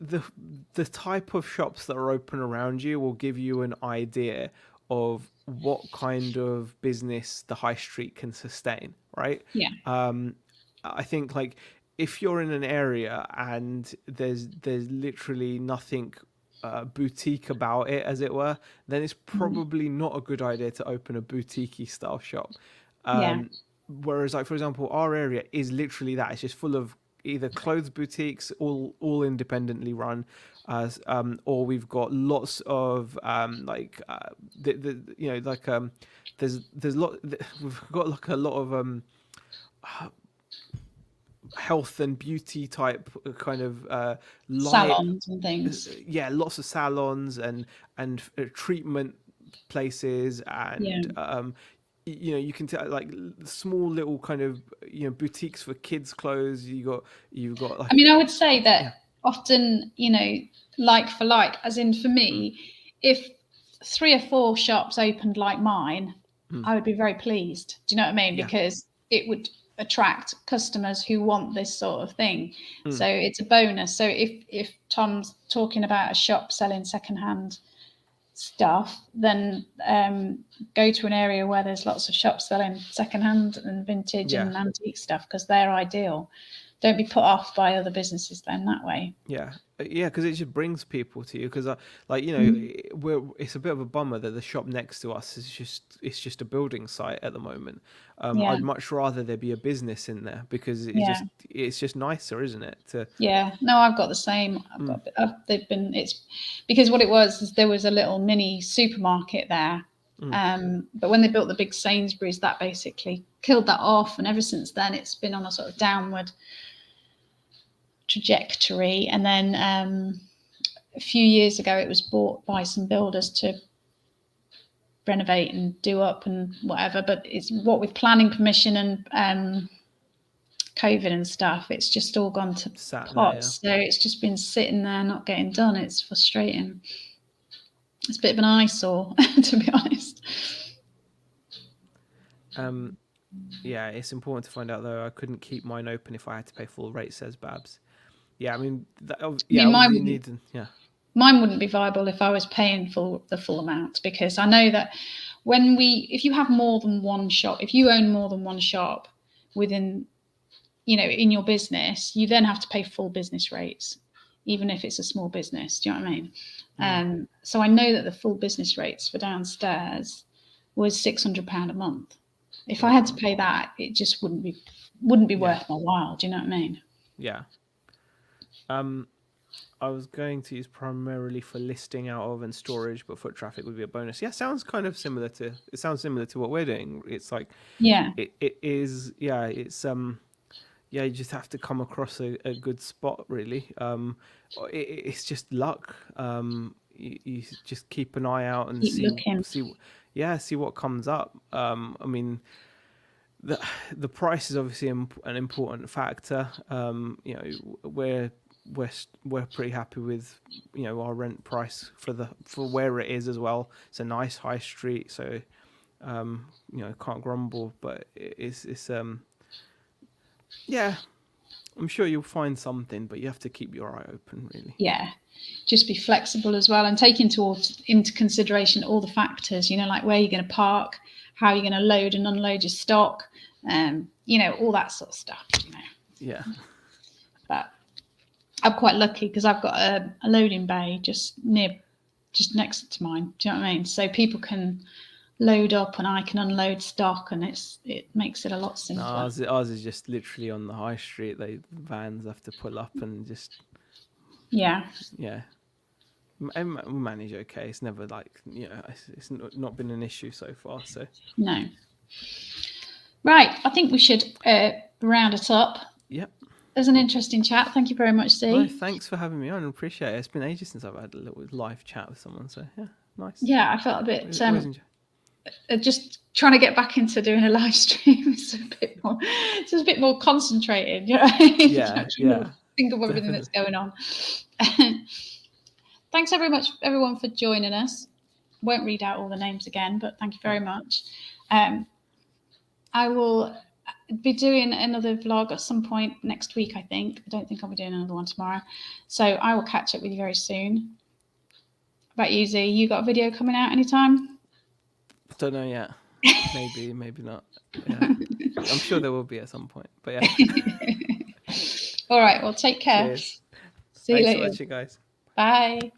the type of shops that are open around you will give you an idea of what kind of business the high street can sustain, right? I think, like, if you're in an area and there's literally nothing boutique about it, as it were, then it's probably not a good idea to open a boutique-y style shop. Whereas, like, for example, our area is literally that. It's just full of either clothes boutiques, all independently run, or we've got lots of we've got like a lot of health and beauty type kind of salons and things. Lots of salons and treatment places, and you know, you can tell, like, small little kind of, you know, boutiques for kids' clothes. You've got like, I mean, I would say that often, you know, like for like, as in for me, if 3 or 4 shops opened like mine, I would be very pleased. Do you know what I mean? Because it would attract customers who want this sort of thing. So it's a bonus. So if Tom's talking about a shop selling secondhand stuff, then go to an area where there's lots of shops selling secondhand and vintage and antique stuff, because they're ideal. don't be put off by other businesses then that way. Yeah, yeah, because it just brings people to you. Because like it's a bit of a bummer that the shop next to us is just a building site at the moment. Yeah. I'd much rather there be a business in there, because it's just nicer, isn't it? No, I've got the same. It's because what it was is there was a little mini supermarket there. But when they built the big Sainsbury's, that basically killed that off, and ever since then it's been on a sort of downward trajectory. And then a few years ago it was bought by some builders to renovate and do up and whatever, but it's what with planning permission and COVID and stuff, it's just all gone to pot. So it's just been sitting there not getting done. It's frustrating. It's a bit of an eyesore, to be honest. Yeah, it's important to find out though. I couldn't keep mine open if I had to pay full rate, says Babs. Yeah, I mean, mine wouldn't be viable if I was paying the full amount, because I know that if you have more than one shop, if you own more than one shop within, in your business, you then have to pay full business rates, even if it's a small business. Do you know what I mean? So I know that the full business rates for downstairs was £600 a month. If I had to pay that, it just wouldn't be worth my while. Do you know what I mean? Yeah. I was going to use primarily for listing out of and storage, but foot traffic would be a bonus. Yeah, sounds similar to what we're doing. It's like, it is. Yeah, it's you just have to come across a good spot, really. It's just luck. You just keep an eye out and see what comes up. I mean, the price is obviously an important factor. We're pretty happy with our rent price for where it is as well. It's a nice high street, so can't grumble. But it's I'm sure you'll find something, but you have to keep your eye open, really. Yeah, just be flexible as well, and take into consideration all the factors, like where you're going to park, how you're going to load and unload your stock, all that sort of stuff. Yeah. But I'm quite lucky because I've got a loading bay just next to mine. Do you know what I mean? So people can load up and I can unload stock, and it makes it a lot simpler. No, ours is just literally on the high street. The vans have to pull up and just we manage okay. It's never like it's not been an issue so far. So no. Right, I think we should round it up. Yep. It was an interesting chat. Thank you very much, Z. No, thanks for having me on. I appreciate it. It's been ages since I've had a little live chat with someone. So yeah, nice. Yeah, I felt a bit just trying to get back into doing a live stream. It's a bit more concentrated. Yeah. Think of everything that's going on. Thanks very much, everyone, for joining us. Won't read out all the names again, but thank you very much. I will be doing another vlog at some point next week, I think. I don't think I'll be doing another one tomorrow. So I will catch up with you very soon. About you, Z, you got a video coming out anytime? Don't know yet. Maybe not. Yeah. I'm sure there will be at some point, but yeah. All right, well, take care. Cheers. See you later. Thanks so much, you guys. Bye.